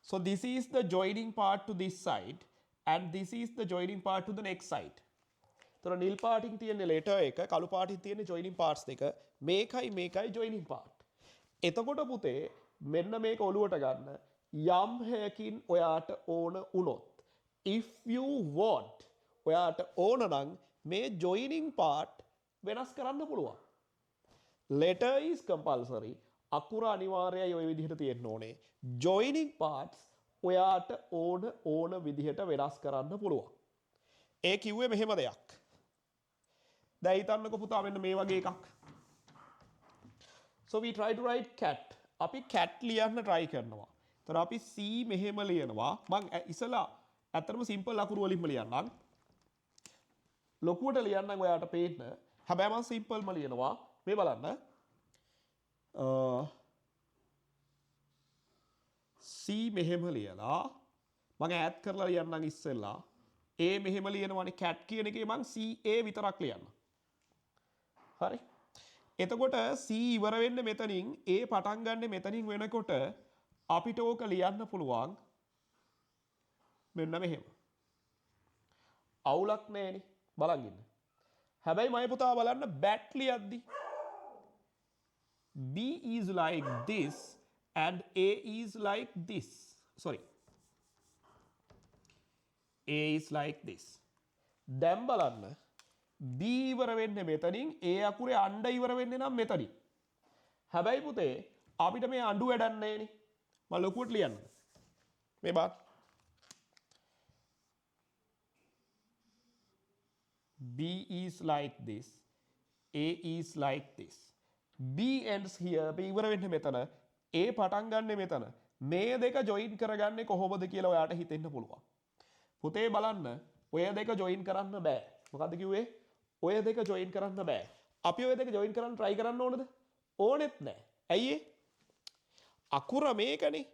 So this is the joining part to this side and this is the joining part to the next side. තොර නිල් පාටින් තියෙන ලෙටර් එක කළු පාටින් තියෙන joining parts දෙක මේකයි joining part. එතකොට පුතේ මෙන්න මේක ඔලුවට ගන්න යම් හේකින් ඔයාට ඕන වුණොත් if you want ඔයාට ඕන නම් මේ joining part වෙනස් කරන්න පුළුවන්. Letter is compulsory. අකුර අනිවාර්යයි ওই විදිහට තියෙන්න ඕනේ. Joining parts ඔයාට ඕන විදිහට වෙනස් කරන්න පුළුවන්. ඒ කිව්වේ මෙහෙම දෙයක්. දැන් හිතන්නකෝ පුතා මෙන්න මේ වගේ එකක්. So we try to write cat. අපි cat ලියන්න try කරනවා. ඒතර අපි C මෙහෙම ලියනවා. මම ඉස්සලා ඇත්තටම සිම්පල් අකුරු වලින්ම ලියන්නම්. ලොකුවට ලියන්නම් ඔයාට පේන්න. හැබැයි මම සිම්පල්ම ලියනවා. මේ බලන්න. C මෙහෙම ලියලා මම ඈඩ් කරලා ලියන්නම් ඉස්සෙල්ලා. A මෙහෙම ලියනවානේ cat කියන එකේ මම CA විතරක් ලියන්න. හරි. එතකොට C ඉවර වෙන්නේ මෙතනින් A පටන් ගන්න මෙතනින් වෙනකොට අපිට ඕක ලියන්න පුළුවන් මෙන්න මෙහෙම. අවුලක් නැහැනේ බලන් ඉන්න. හැබැයි මම පුතා බලන්න bat ලියද්දි B is like this and A is like this. Sorry. A is like this. දැන් බලන්න B ඉවර වෙන්නේ මෙතනින් A අකුරේ අණ්ඩ ඉවර වෙන්නේ නම් මෙතනින්. හැබැයි පුතේ අපිට මේ අඬු වැඩක් නැහැනේ. මම ලොකුවට ලියන්න. මේ bath B is like this. A is like this. B ends here. B ඉවර වෙන්නේ මෙතන. A පටන් ගන්නෙ මෙතන. මේ දෙක ජොයින් කරගන්නේ කොහොමද කියලා ඔයාට හිතෙන්න පුළුවන්. පුතේ බලන්න ඔය දෙක ජොයින් කරන්න බෑ. මොකද්ද කිව්වේ? ඔය දෙක ජොයින් කරන්න බෑ. අපි ඔය දෙක ජොයින් කරන්න try කරන්න ඕනද? ඕනෙත් නෑ. ඇයි ඒ? අකුර මේකනේ.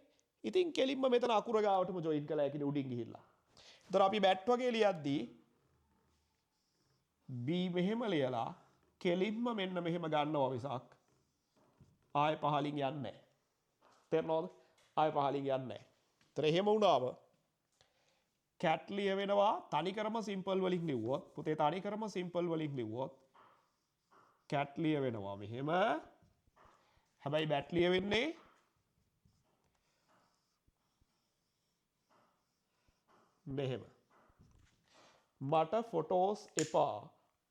ඉතින් කෙලින්ම මෙතන අකුර ගාවටම ජොයින් කළා කියන උඩින් ගිහිල්ලා. ඒතර අපි බැට් වගේ ලියද්දී B මෙහෙම ලියලා කෙලින්ම මෙන්න මෙහෙම ගන්නවා මිසක් ආයෙ පහලින් යන්නේ නැහැ. තේරෙනවද? ආයෙ පහලින් යන්නේ නැහැ. ඒතර එහෙම වුණාම cat ලියවෙනවා තනිකරම සිම්පල් වලින් ලිව්වොත් පුතේ තනිකරම සිම්පල් වලින් ලිව්වොත් cat ලියවෙනවා මෙහෙම. හැබැයි bat ලියවෙන්නේ මෙහෙම. මට ෆොටෝස් එපා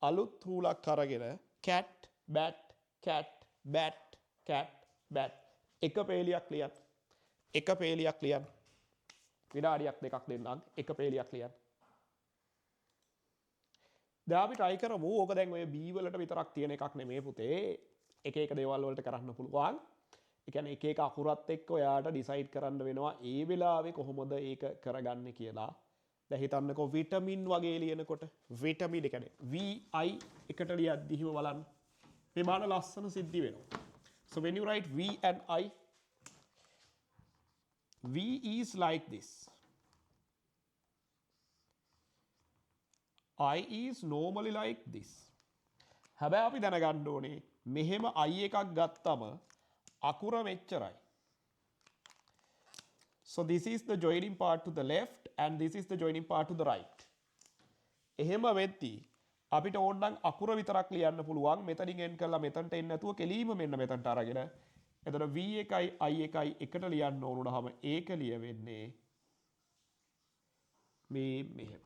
අලුත් රූලක් අරගෙන cat bat cat bat cat bat එක පේලියක් ලියන්න. එක පේලියක් ලියන්න. විනාඩියක් දෙකක් දෙන්නම් එක පේලියක් ලියන්න. දැන් අපි try කරමු. ඕක දැන් ඔය B වලට විතරක් තියෙන එකක් නෙමෙයි පුතේ. එක එක දේවල් වලට කරන්න පුළුවන්. ඒ කියන්නේ එක එක අකුරත් එක්ක ඔයාට ඩිසයිඩ් කරන්න වෙනවා ඒ වෙලාවේ කොහොමද ඒක කරගන්නේ කියලා. දැන් හිතන්නකෝ විටමින් වගේ ලියනකොට විටමින් ඒ කියන්නේ VI එකට ලියද්දි හිම බලන්න. මේ මාන ලස්සන සිද්ධි වෙනවා. So when you write V and I, V is like this. I is normally like this. හැබැයි අපි දැනගන්න ඕනේ මෙහෙම I එකක් ගත්තම අකුර මෙච්චරයි. So this is the joining part to the left and this is the joining part to the right. එහෙම වෙද්දී අපිට ඕනනම් අකුර විතරක් ලියන්න පුළුවන්. මෙතනින් එන් කරලා මෙතනට එන්න නැතුව කෙලීම මෙන්න මෙතනට අරගෙන. එතකොට V එකයි I එකයි එකට ලියන්න ඕන උනහම ඒක ලියවෙන්නේ මේ මෙහෙම.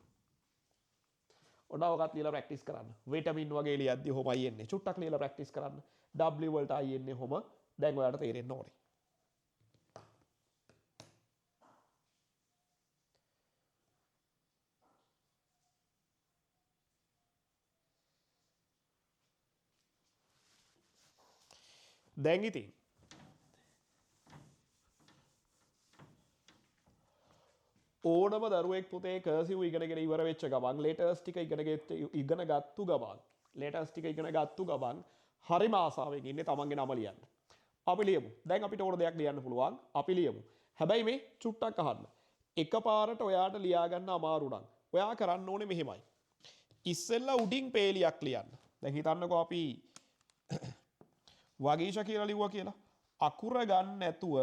ඔන්නවකත් ලියලා ප්‍රැක්ටිස් කරන්න. විටමින් වගේ ලියද්දි ඔහොමයි එන්නේ. චුට්ටක් ලියලා ප්‍රැක්ටිස් කරන්න. W වලට I එන්නේ ඔහොම. දැන් ඔයාලට තේරෙන්න ඕනේ. දැන් ඉතින් ඕනම දරුවෙක් පුතේ කර්සිව් ඉගෙනගෙන ඉවර වෙච්ච ගමන් ලේටර්ස් ටික ඉගෙන ගත්තු ගමන් ලේටර්ස් ටික ඉගෙන ගත්තු ගමන් හරිම ආසාවෙන් ඉන්නේ තමන්ගේ නම ලියන්න. අපි ලියමු. දැන් අපිට ඕන දෙයක් ලියන්න පුළුවන්. අපි ලියමු. හැබැයි මේ චුට්ටක් අහන්න. එකපාරට ඔයාට ලියා ගන්න අමාරු නම් ඔයා කරන්න ඕනේ මෙහෙමයි. ඉස්සෙල්ලා උඩින් පේලියක් ලියන්න. දැන් හිතන්නකෝ අපි වගීෂා කියලා ලිව්වා කියලා. අකුර ගන්න නැතුව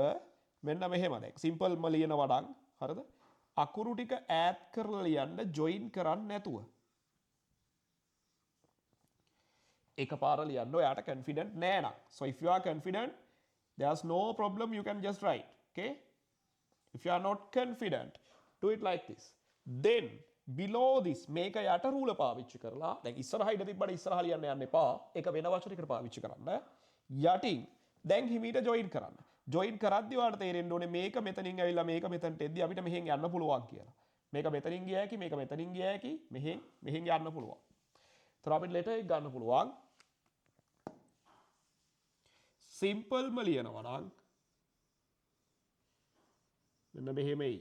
මෙන්න මෙහෙම දැන් සිම්පල්ම ලියන වඩන් හරිද? අකුරු ටික ඈඩ් කරලා ලියන්න ජොයින් කරන්නේ නැතුව. එකපාර ලියන්න ඔයාට confident නෑ නම්. So if you are confident there's no problem you can just write. Okay? If you are not confident do it like this. Then below this මේක යට රූල පාවිච්චි කරලා දැන් ඉස්සරහා ඉඳ තිබ්බට ඉස්සරහා ලියන්න යන්න එපා. ඒක වෙන වචනයකට පාවිච්චි කරන්න. යටින් දැන් හිමීට ජොයින් කරන්න. ජොයින් කරද්දී ඔයාලට තේරෙන්න ඕනේ මේක මෙතනින් ඇවිල්ලා මේක මෙතනට එද්දී අපිට මෙහෙන් යන්න පුළුවන් කියලා. මේක මෙතනින් ගියා හැකි මේක මෙතනින් ගියා හැකි මෙහෙන් යන්න පුළුවන්. ඒතර අපිට ලෙටර් එක ගන්න පුළුවන්. සිම්පල්ම ලියනවා නම් මෙන්න මෙහෙම එයි.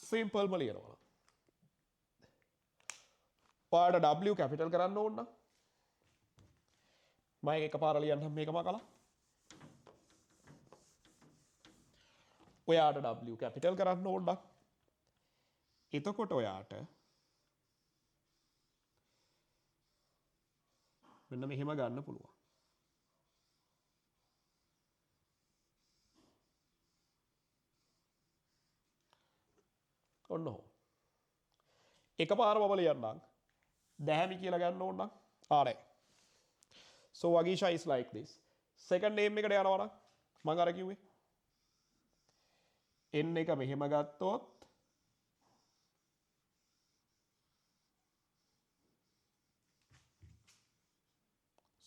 සිම්පල්ම ලියනවා. ඔයාලට W කැපිටල් කරන්න ඕන නම් මම එකපාර ලියන්නම් මේක මකලා. ඔයාට W කැපිටල් කරන්න ඕන නම් එතකොට ඔයාට මෙන්න මෙහෙම ගන්න පුළුවන්. ඔන්න ඔහොම. එකපාර මම ලියන්නම්. දැහැමි කියලා ගන්න ඕන නම් ආරේ. So Wagisha is like this. Second name එකට යනවා නම් මම අර කිව්වේ n එක මෙහෙම ගත්තොත්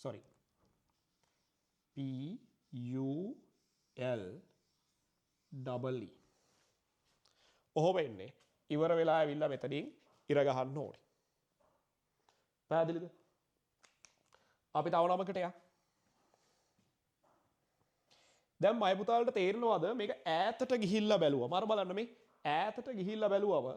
sorry P U L double E ඔහොම එන්නේ ඉවර වෙලා ඇවිල්ලා මෙතනින් ඉර ගහන්න ඕනේ. පැහැදිලිද? අපි තව නමකට යන්න. දැන් මයි පුතාලට තේරෙනවද මේක ඈතට ගිහිල්ලා බැලුවා. මම බලන්න මේ ඈතට ගිහිල්ලා බැලුවම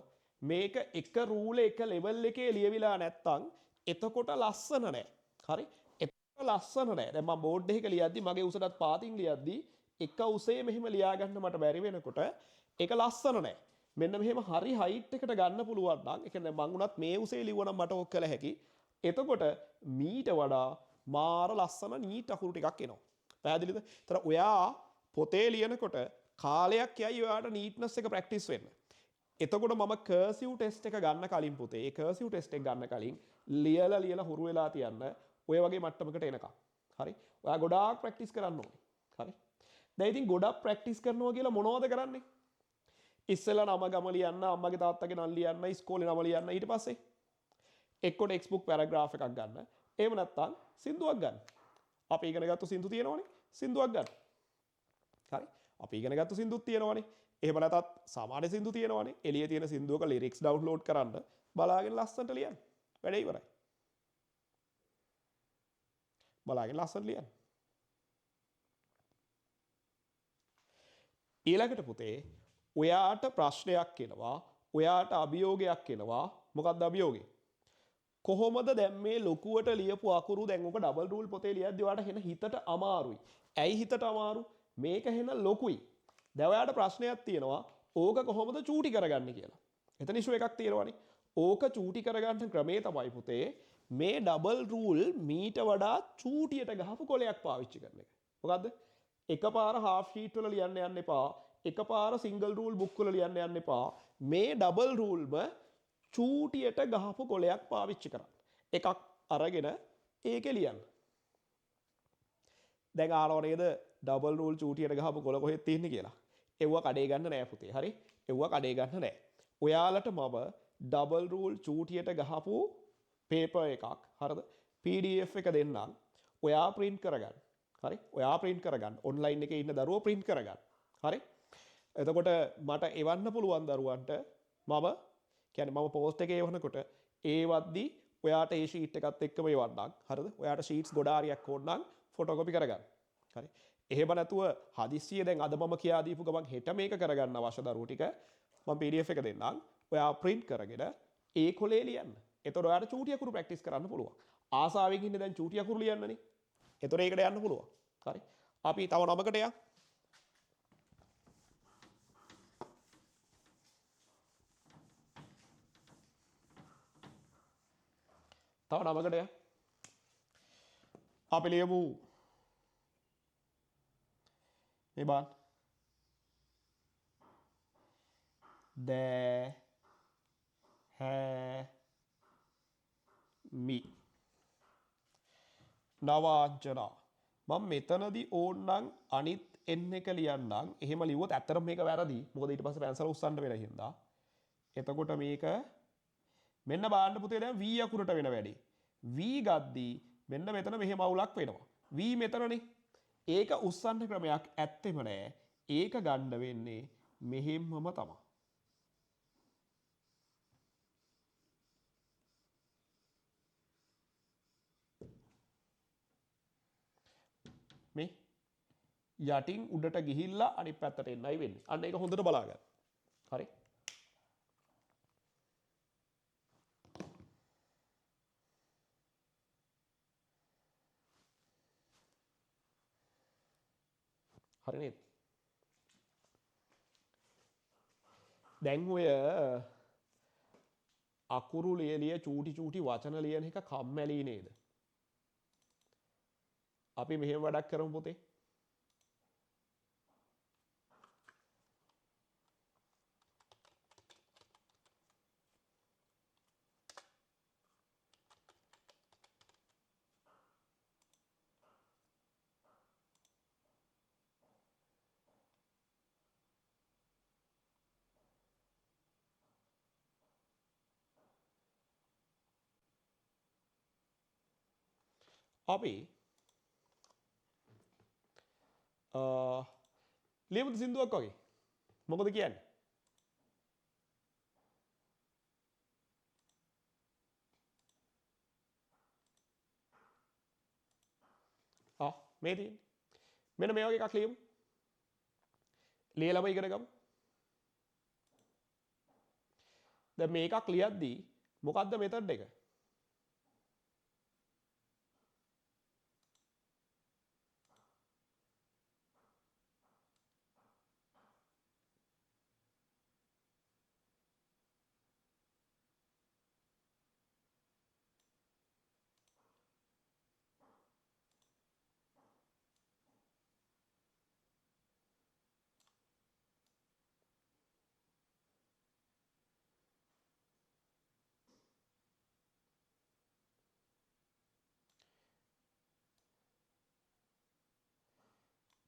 මේක එක රූල් එක ලෙවල් එකේ ලියවිලා නැත්තම් එතකොට ලස්සන නැහැ. හරි? එතකොට ලස්සන නැහැ. දැන් මම බෝඩ් එකක ලියද්දි මගේ උසටත් පාතින් ලියද්දි එක උසේ මෙහෙම ලියා ගන්න මට බැරි වෙනකොට ඒක ලස්සන නැහැ. මෙන්න මෙහෙම හරි හයිට් එකට ගන්න පුළුවන් නම් ඒ කියන්නේ මං උනත් මේ උසේ ලිව්වනම් මට ඕක කළ හැකි. එතකොට මීට වඩා මාර ලස්සන නීට් අකුරු ටිකක් එනවා. පැහැදිලිද? ඒතර ඔයා පොතේ ලියනකොට කාලයක් යයි ඔයාට නීට්නස් එක ප්‍රැක්ටිස් වෙන්න. එතකොට මම කර්සිව් ටෙස්ට් එක ගන්න කලින් පුතේ ඒ කර්සිව් ටෙස්ට් එක ගන්න කලින් ලියලා හුරු වෙලා තියන්න ඔය වගේ මට්ටමකට එනකම්. හරි? ඔයා ගොඩාක් ප්‍රැක්ටිස් කරන්න ඕනේ. හරි? දැන් ඉතින් ගොඩක් ප්‍රැක්ටිස් කරනවා කියලා මොනවද කරන්නේ? ඉස්සෙල්ලා නම ගම ලියන්න, අම්මගේ තාත්තගේ නම ලියන්න, ඉස්කෝලේ නම ලියන්න, ඊට පස්සේ එක්ක ටෙක්ස්ට්බුක් පැරග්‍රාෆ් එකක් ගන්න. එහෙම නැත්නම් සින්දුවක් ගන්න. අපි ඉගෙන ගත්ත සින්දු තියෙනවනේ. සින්දුවක් ගන්න. හරි? අපි ඉගෙන ගත්ත සින්දුත් තියෙනවනේ. එහෙම නැතත් සාමාන්‍ය සින්දු තියෙනවනේ. එළියේ තියෙන සින්දුවක ලිරික්ස් ඩවුන්ලෝඩ් කරන්න බලාගෙන ලස්සනට ලියන්න. වැඩේ ඉවරයි. බලාගෙන ලස්සනට ලියන්න. ඊළඟට පුතේ ඔයාට ප්‍රශ්නයක් එනවා. ඔයාට අභියෝගයක් එනවා. මොකක්ද අභියෝගේ? කොහොමද දැන් මේ ලොකුවට ලියපු අකුරු දැන් ඔක ඩබල් රූල් පොතේ ලියද්දි ඔයාට හෙන හිතට අමාරුයි. ඇයි හිතට අමාරු? මේක හෙන ලොකුයි. දැන් ඔයාට ප්‍රශ්නයක් තියෙනවා. ඕක කොහොමද චූටි කරගන්නේ කියලා. එතන ඉෂුව එකක් තියෙනවනේ. ඕක චූටි කරගන්න ක්‍රමේ තමයි පුතේ මේ ඩබල් රූල් මීට වඩා චූටියට ගහපු කොලයක් පාවිච්චි කරන එක. මොකද්ද? එකපාර හාෆ් ෂීට් වල ලියන්න යන්න එපා. එකපාර සිංගල් රූල් බුක් වල ලියන්න යන්න එපා. මේ ඩබල් රූල්ම චූටියට ගහපු කොලයක් පාවිච්චි කරන්න. එකක් අරගෙන ඒකේ ලියන්න. දැන් ආනෝ නේද ඩබල් රූල් චූටියට ගහපු කොල කොහෙද තියෙන්නේ කියලා. එව්ව කඩේ ගන්න නෑ පුතේ. හරි? එව්ව කඩේ ගන්න නෑ. ඔයාලට මම ඩබල් රූල් චූටියට ගහපු පේපර් එකක් හරිද? PDF එක දෙන්නම්. ඔයා print කරගන්න. හරි? ඔයා print කරගන්න. ඔන්ලයින් එකේ ඉන්න දරුවෝ print කරගන්න. හරි? එතකොට මට එවන්න පුළුවන් දරුවන්ට මම කියන්නේ මම පෝස්ට් එකේ එවනකොට ඒවද්දි ඔයාට ඒ ෂීට් එකත් එක්කම එවන්නම්. හරිද? ඔයාට ෂීට්ස් ගොඩාරියක් ඕන නම් ෆොටෝකොපි කරගන්න. හරි? එහෙම නැතුව හදිස්සිය දැන් අද මම කියා දීපු ගමන් හෙට මේක කරගන්න අවශ්‍ය දරුවෝ ටික මම PDF එක දෙන්නම්. ඔයා print කරගෙන ඒ කොලේ ලියන්න. එතකොට ඔයාට චූටි අකුරු ප්‍රැක්ටිස් කරන්න පුළුවන්. ආසාවෙන් ඉන්නේ දැන් චූටි අකුරු ලියන්නනේ. එතකොට ඒකට යන්න පුළුවන්. හරි? අපි තව නමකට යමු. තව නමකට යමු. අපි ලියමු මේ බාන් there me නවාංජනා මම මෙතනදී ඕන්නම් අනිත් n එක ලියන්නම්. එහෙම ලිව්වොත් ඇත්තටම මේක වැරදි. මොකද ඊට පස්සේ පැන්සල උස්සන්න වෙන හින්දා. එතකොට මේක මෙන්න බාන්න පුතේ දැන් v අකුරට වෙන වැඩි. v ගද්දී මෙන්න මෙතන මෙහෙම අවුලක් වෙනවා. v මෙතනනේ. ඒක උස්සන්න ක්‍රමයක් ඇත්තෙම නෑ. ඒක ගන්න වෙන්නේ මෙහෙම්මම තමයි. මේ යටින් උඩට ගිහිල්ලා අනිත් පැත්තට එන්නයි වෙන්නේ. අන්න ඒක හොඳට බලාගන්න. හරි? හරි නේද? දැන් ඔය අකුරු ලියලිය චූටි චූටි වචන ලියන එක කම්මැලි නේද? අපි මෙහෙම වැඩක් කරමු පුතේ. අපි ලියමුද සින්දුවක් වගේ? මොකද කියන්නේ? මේ තියෙන්නේ. මෙන්න මේ වගේ එකක් ලියමු. ලියලම ඉගෙන ගමු. දැන් මේකක් ලියද්දී මොකද්ද මෙතඩ් එක?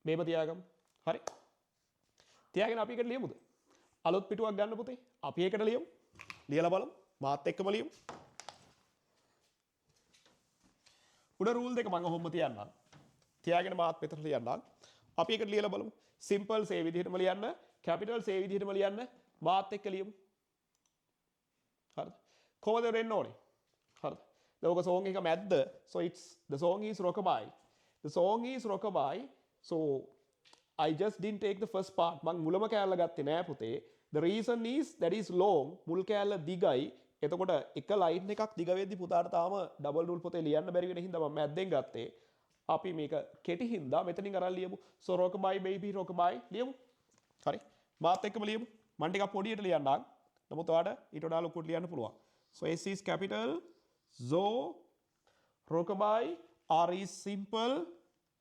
මේව තියාගමු. හරි. තියාගෙන අපි එකට ලියමුද? අලුත් පිටුවක් ගන්න පුතේ. අපි එකට ලියමු. ලියලා බලමු. මාත් එක්කම ලියමු. උඩ රූල් දෙක මම ඔහොම තියන්නම්. තියාගෙන මාත් මෙතන ලියන්නම්. අපි එකට ලියලා බලමු. සිම්පල් සේ විදිහටම ලියන්න, කැපිටල් සේ විදිහටම ලියන්න. මාත් එක්ක ලියමු. හරිද? කොහොමද වෙන්න ඕනේ? හරිද? දැන් ඔක song එක මැද්ද. So it's the song is rockabye. The song is rockabye. So I just didn't take the first part. මං මුලම කෑල්ල ගත්තේ නෑ පුතේ. The reason is that is long. මුල් කෑල්ල දිගයි. එතකොට එක ලයින් එකක් දිග වෙද්දි පුතාට තාම ඩබල් රූල් පොතේ ලියන්න බැරි වෙන හින්දා මම මැද්දෙන් ගත්තේ. අපි මේක කෙටි හින්දා මෙතනින් අරන් ලියමු. So rockabye baby rockabye ලියමු. හරි. මාත් එක්කම ලියමු. මම ටිකක් පොඩියට ලියන්නම්. නමුත් ඔයාලට ඊට වඩා ලොකුට ලියන්න පුළුවන්. So S is capital. So rockabye. R is simple.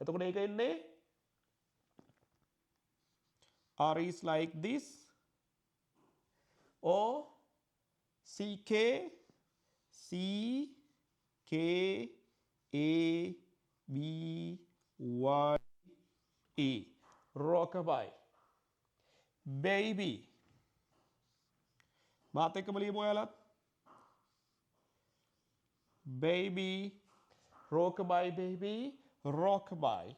එතකොට ඒක එන්නේ R is like this. O C K C K A B Y E. Rockabye. Baby. මාත් එක්කම ලියමු ඔයාලත්. Baby. Rockabye baby. Rockabye.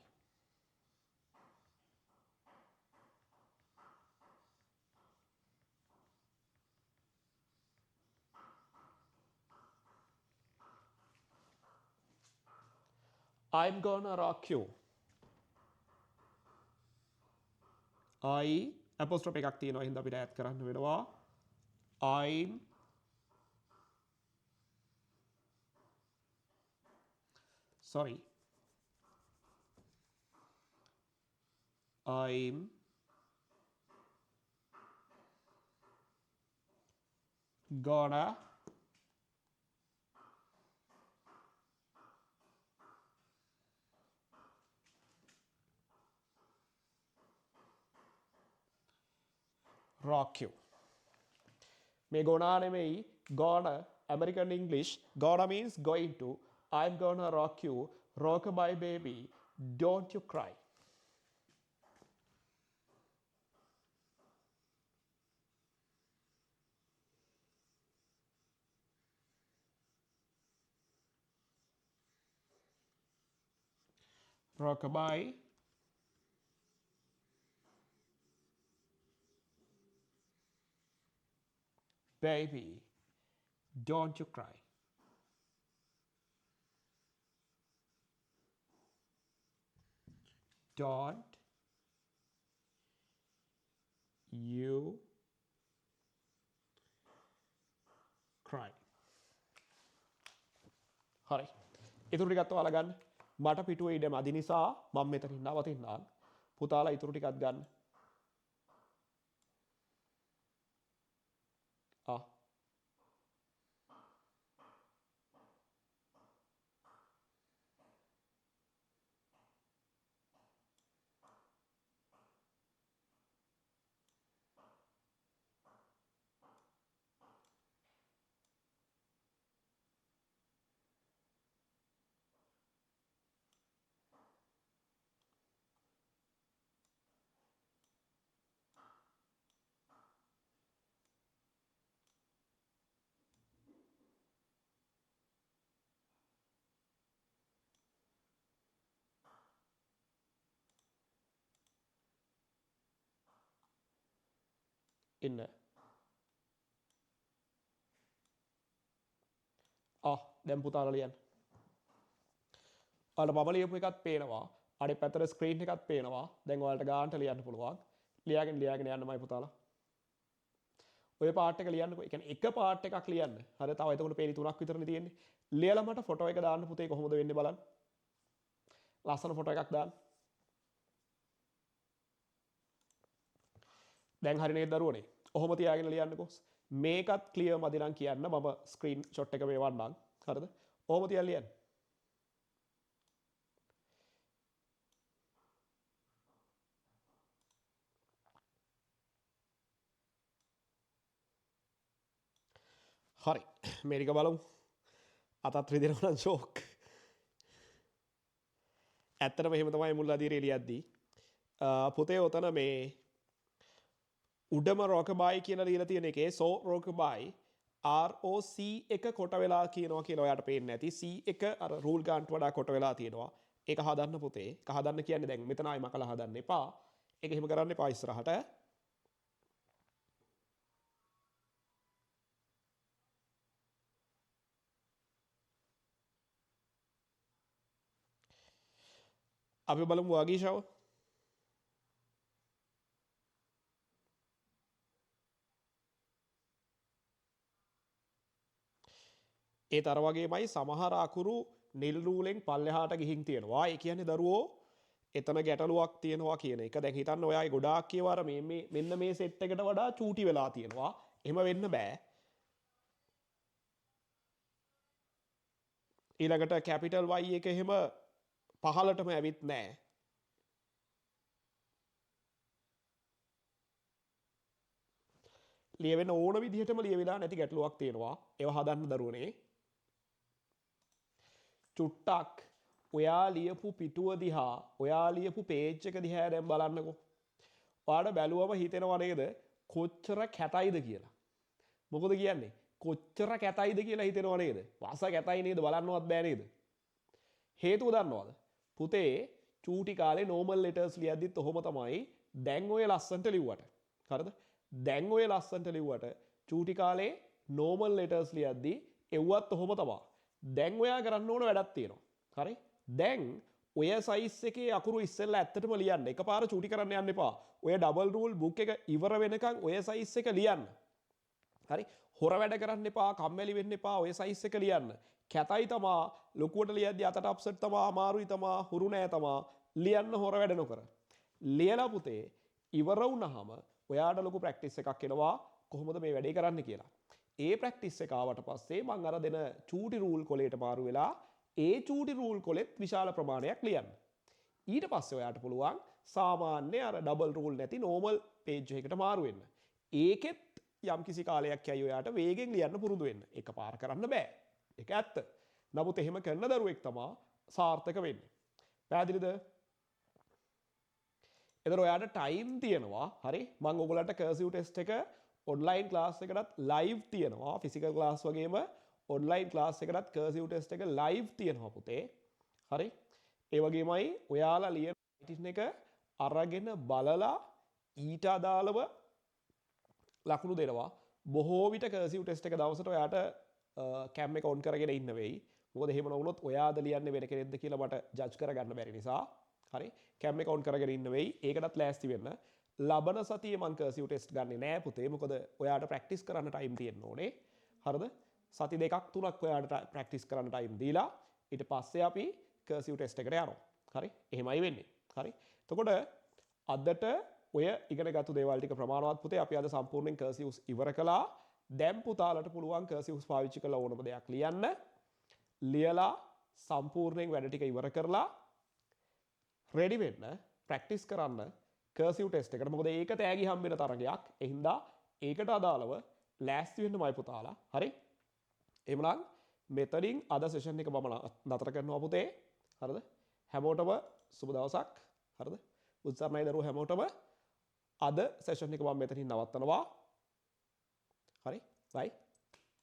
I'm gonna rock you. I apostrophe එකක් තියෙනවා හින්දා අපිට ඈඩ් කරන්න වෙනවා. I'm sorry. I'm gonna rock you. මේ gonna නෙමෙයි gonna American English gonna means going to. I'm gonna rock you. Rockabye baby. Don't you cry. Rockabye. Baby, don't you cry. Don't you cry. හරි. ඉතුරු ටිකත් ඔයාලා ගන්න. මට පිටුවේ ඉඩ මදි නිසා මම මෙතනින් නවතින්නම්. පුතාලා ඉතුරු ටිකත් ගන්න. ඉන්න. දැන් පුතාලා ලියන්න. ඔයාලට මම ලියපු එකත් පේනවා. අනිත් පැත්තට ස්ක්‍රීන් එකත් පේනවා. දැන් ඔයාලට ගානට ලියන්න පුළුවන්. ලියාගෙන යන්නමයි පුතාලා. ඔය පාර්ට් එක ලියන්නකෝ. ඒ කියන්නේ එක පාර්ට් එකක් ලියන්න. හරි තව එතකොට පේලි 3ක් විතරනේ තියෙන්නේ. ලියලා මට ෆොටෝ එක දාන්න පුතේ කොහොමද වෙන්නේ බලන්න. ලස්සන ෆොටෝ එකක් දාන්න. දැන් හරි නේද දරුවනේ. ඔහොම තියාගෙන ලියන්නකෝ. මේකත් ක්ලියර් මදි නම් කියන්න මම ස්ක්‍රීන් ෂොට් එක මේවන්නම්. හරිද? ඔහොම තියලා ලියන්න. හරි මේක බලමු. අතත් රිදෙනවා නම් ෂෝක්. ඇත්තටම එහෙම තමයි මුල් අදියරේ ලියද්දී පුතේ ඔතන මේ උඩම රොකබයි කියලා ලියලා තියෙන එකේ සෝ රොකබයි ROC එක කොට වෙලා කියනවා කියලා ඔයාලට පේන්නේ නැති. C එක අර රූල් ගන්නට වඩා කොට වෙලා තියෙනවා. ඒක හදන්න පුතේ. ඒක හදන්න කියන්නේ දැන් මෙතන ආයි මකලා හදන්න එපා. ඒක එහෙම කරන්න එපා ඉස්සරහට. අපි බලමු වාගීෂාව. ඒත් අර වගේමයි සමහර අකුරු නිල් රූලෙන් පල්ලෙහාට ගිහින් තියෙනවා. ඒ කියන්නේ දරුවෝ එතන ගැටලුවක් තියෙනවා කියන එක. දැන් හිතන්න ඔයයි ගොඩාක් කියවර මෙන්න මේ සෙට් එකට වඩා චූටි වෙලා තියෙනවා. එහෙම වෙන්න බෑ. ඊළඟට කැපිටල් Y එක එහෙම පහලටම ඇවිත් නෑ. ලියවෙන ඕන විදිහටම ලියවිලා නැති ගැටලුවක් තියෙනවා. ඒවා හදන්න දරුවනේ. චුට්ටක් ඔයා ලියපු පිටුව දිහා ඔයා ලියපු පේජ් එක දිහා දැන් බලන්නකෝ. ඔයාලට බැලුවම හිතෙනව නේද කොච්චර කැතයිද කියලා. මොකද කියන්නේ? කොච්චර කැතයිද කියලා හිතෙනව නේද? වාස කැතයි නේද බලන්නවත් බෑ නේද? හේතුව දන්නවද? පුතේ චූටි කාලේ normal letters ලියද්දිත් ඔහොම තමයි. දැන් ඔය ලස්සන්ට ලිව්වට. හරිද? දැන් ඔය ලස්සන්ට ලිව්වට චූටි කාලේ normal letters ලියද්දි එව්වත් ඔහොම තමයි. දැන් ඔයා කරන්න ඕන වැඩක් තියෙනවා. හරි? දැන් ඔය සයිස් එකේ අකුරු ඉස්සෙල්ලා ඇත්තටම ලියන්න. එකපාර චූටි කරන්න යන්න එපා. ඔය ඩබල් රූල් බුක් එක ඉවර වෙනකන් ඔය සයිස් එක ලියන්න. හරි? හොර වැඩ කරන්න එපා, කම්මැලි වෙන්න එපා. ඔය සයිස් එක ලියන්න. කැතයි තමා ලොකුවට ලියද්දි අතට අප්සෙට් තමා අමාරුයි තමා හුරු නෑ තමා ලියන්න හොර වැඩ නොකර. ලියලා පුතේ ඉවර වුණාම ඔයාට ලොකු ප්‍රැක්ටිස් එකක් එනවා කොහොමද මේ වැඩේ කරන්න කියලා. ඒ ප්‍රැක්ටිස් එක ආවට පස්සේ මම අර දෙන චූටි රූල් කොලේට මාරු වෙලා ඒ චූටි රූල් කොලෙත් විශාල ප්‍රමාණයක් ලියන්න. ඊට පස්සේ ඔයාට පුළුවන් සාමාන්‍ය අර ඩබල් රූල් නැති නෝමල් පේජ් එකකට මාරු වෙන්න. ඒකෙත් යම්කිසි කාලයක් යයි ඔයාට වේගෙන් ලියන්න පුරුදු වෙන්න. එකපාර කරන්න බෑ. ඒක ඇත්ත. නමුත් එහෙම කරන දරුවෙක් තමයි සාර්ථක වෙන්නේ. පැහැදිලිද? එතකොට ඔයාට ටයිම් තියෙනවා. හරි? මම ඔයගලන්ට කර්සිව් ටෙස්ට් එක ඔන්ලයින් ක්ලාස් එකකටත් ලයිව් තියෙනවා. ෆිසිකල් ක්ලාස් වගේම ඔන්ලයින් ක්ලාස් එකකටත් කර්සිව් ටෙස්ට් එක ලයිව් තියෙනවා පුතේ. හරි? ඒ වගේමයි ඔයාලා ලියන රයිටින් එක අරගෙන බලලා ඊට අදාළව ලකුණු දෙනවා. බොහෝ විට කර්සිව් ටෙස්ට් එක දවසට ඔයාට කැම් එක ඔන් කරගෙන ඉන්න වෙයි. මොකද එහෙම නොවුනොත් ඔයාද ලියන්නේ වෙන කෙනෙක්ද කියලා මට ජජ් කරගන්න බැරි නිසා. හරි? කැම් එක ඔන් කරගෙන ඉන්න වෙයි. ඒකටත් ලෑස්ති වෙන්න. ලබන සතියේ මම කර්සිව් ටෙස්ට් ගන්නෙ නෑ පුතේ. මොකද ඔයාට ප්‍රැක්ටිස් කරන්න ටයිම් තියෙන්න ඕනේ. හරිද? සති දෙකක් තුනක් ඔයාට ප්‍රැක්ටිස් කරන්න ටයිම් දීලා ඊට පස්සේ අපි කර්සිව් ටෙස්ට් එකට යනවා. හරි? එහෙමයි වෙන්නේ. හරි? එතකොට අදට ඔය ඉගෙනගත්තු දේවල් ටික ප්‍රමාණවත් පුතේ. අපි අද සම්පූර්ණයෙන් කර්සිව්ස් ඉවර කළා. දැන් පුතාලට පුළුවන් කර්සිව්ස් පාවිච්චි කරලා ඕනම දෙයක් ලියන්න. ලියලා සම්පූර්ණයෙන් වැඩ ටික ඉවර කරලා රෙඩි වෙන්න ප්‍රැක්ටිස් කරන්න කර්සිව් ටෙස්ට් එකට. මොකද ඒක තෑගි හම්බෙන තරගයක්. ඒ හින්දා ඒකට අදාළව ලෑස්ති වෙන්නමයි පුතාලා. හරි? එහෙමනම් මෙතනින් අද සෙෂන් එක මම නතර කරනවා පුතේ. හරිද? හැමෝටම සුබ දවසක්. හරිද? උත්සාහයි දරුවෝ හැමෝටම අද සෙෂන් එක මම මෙතනින් නවත්තනවා. හරි? බයි.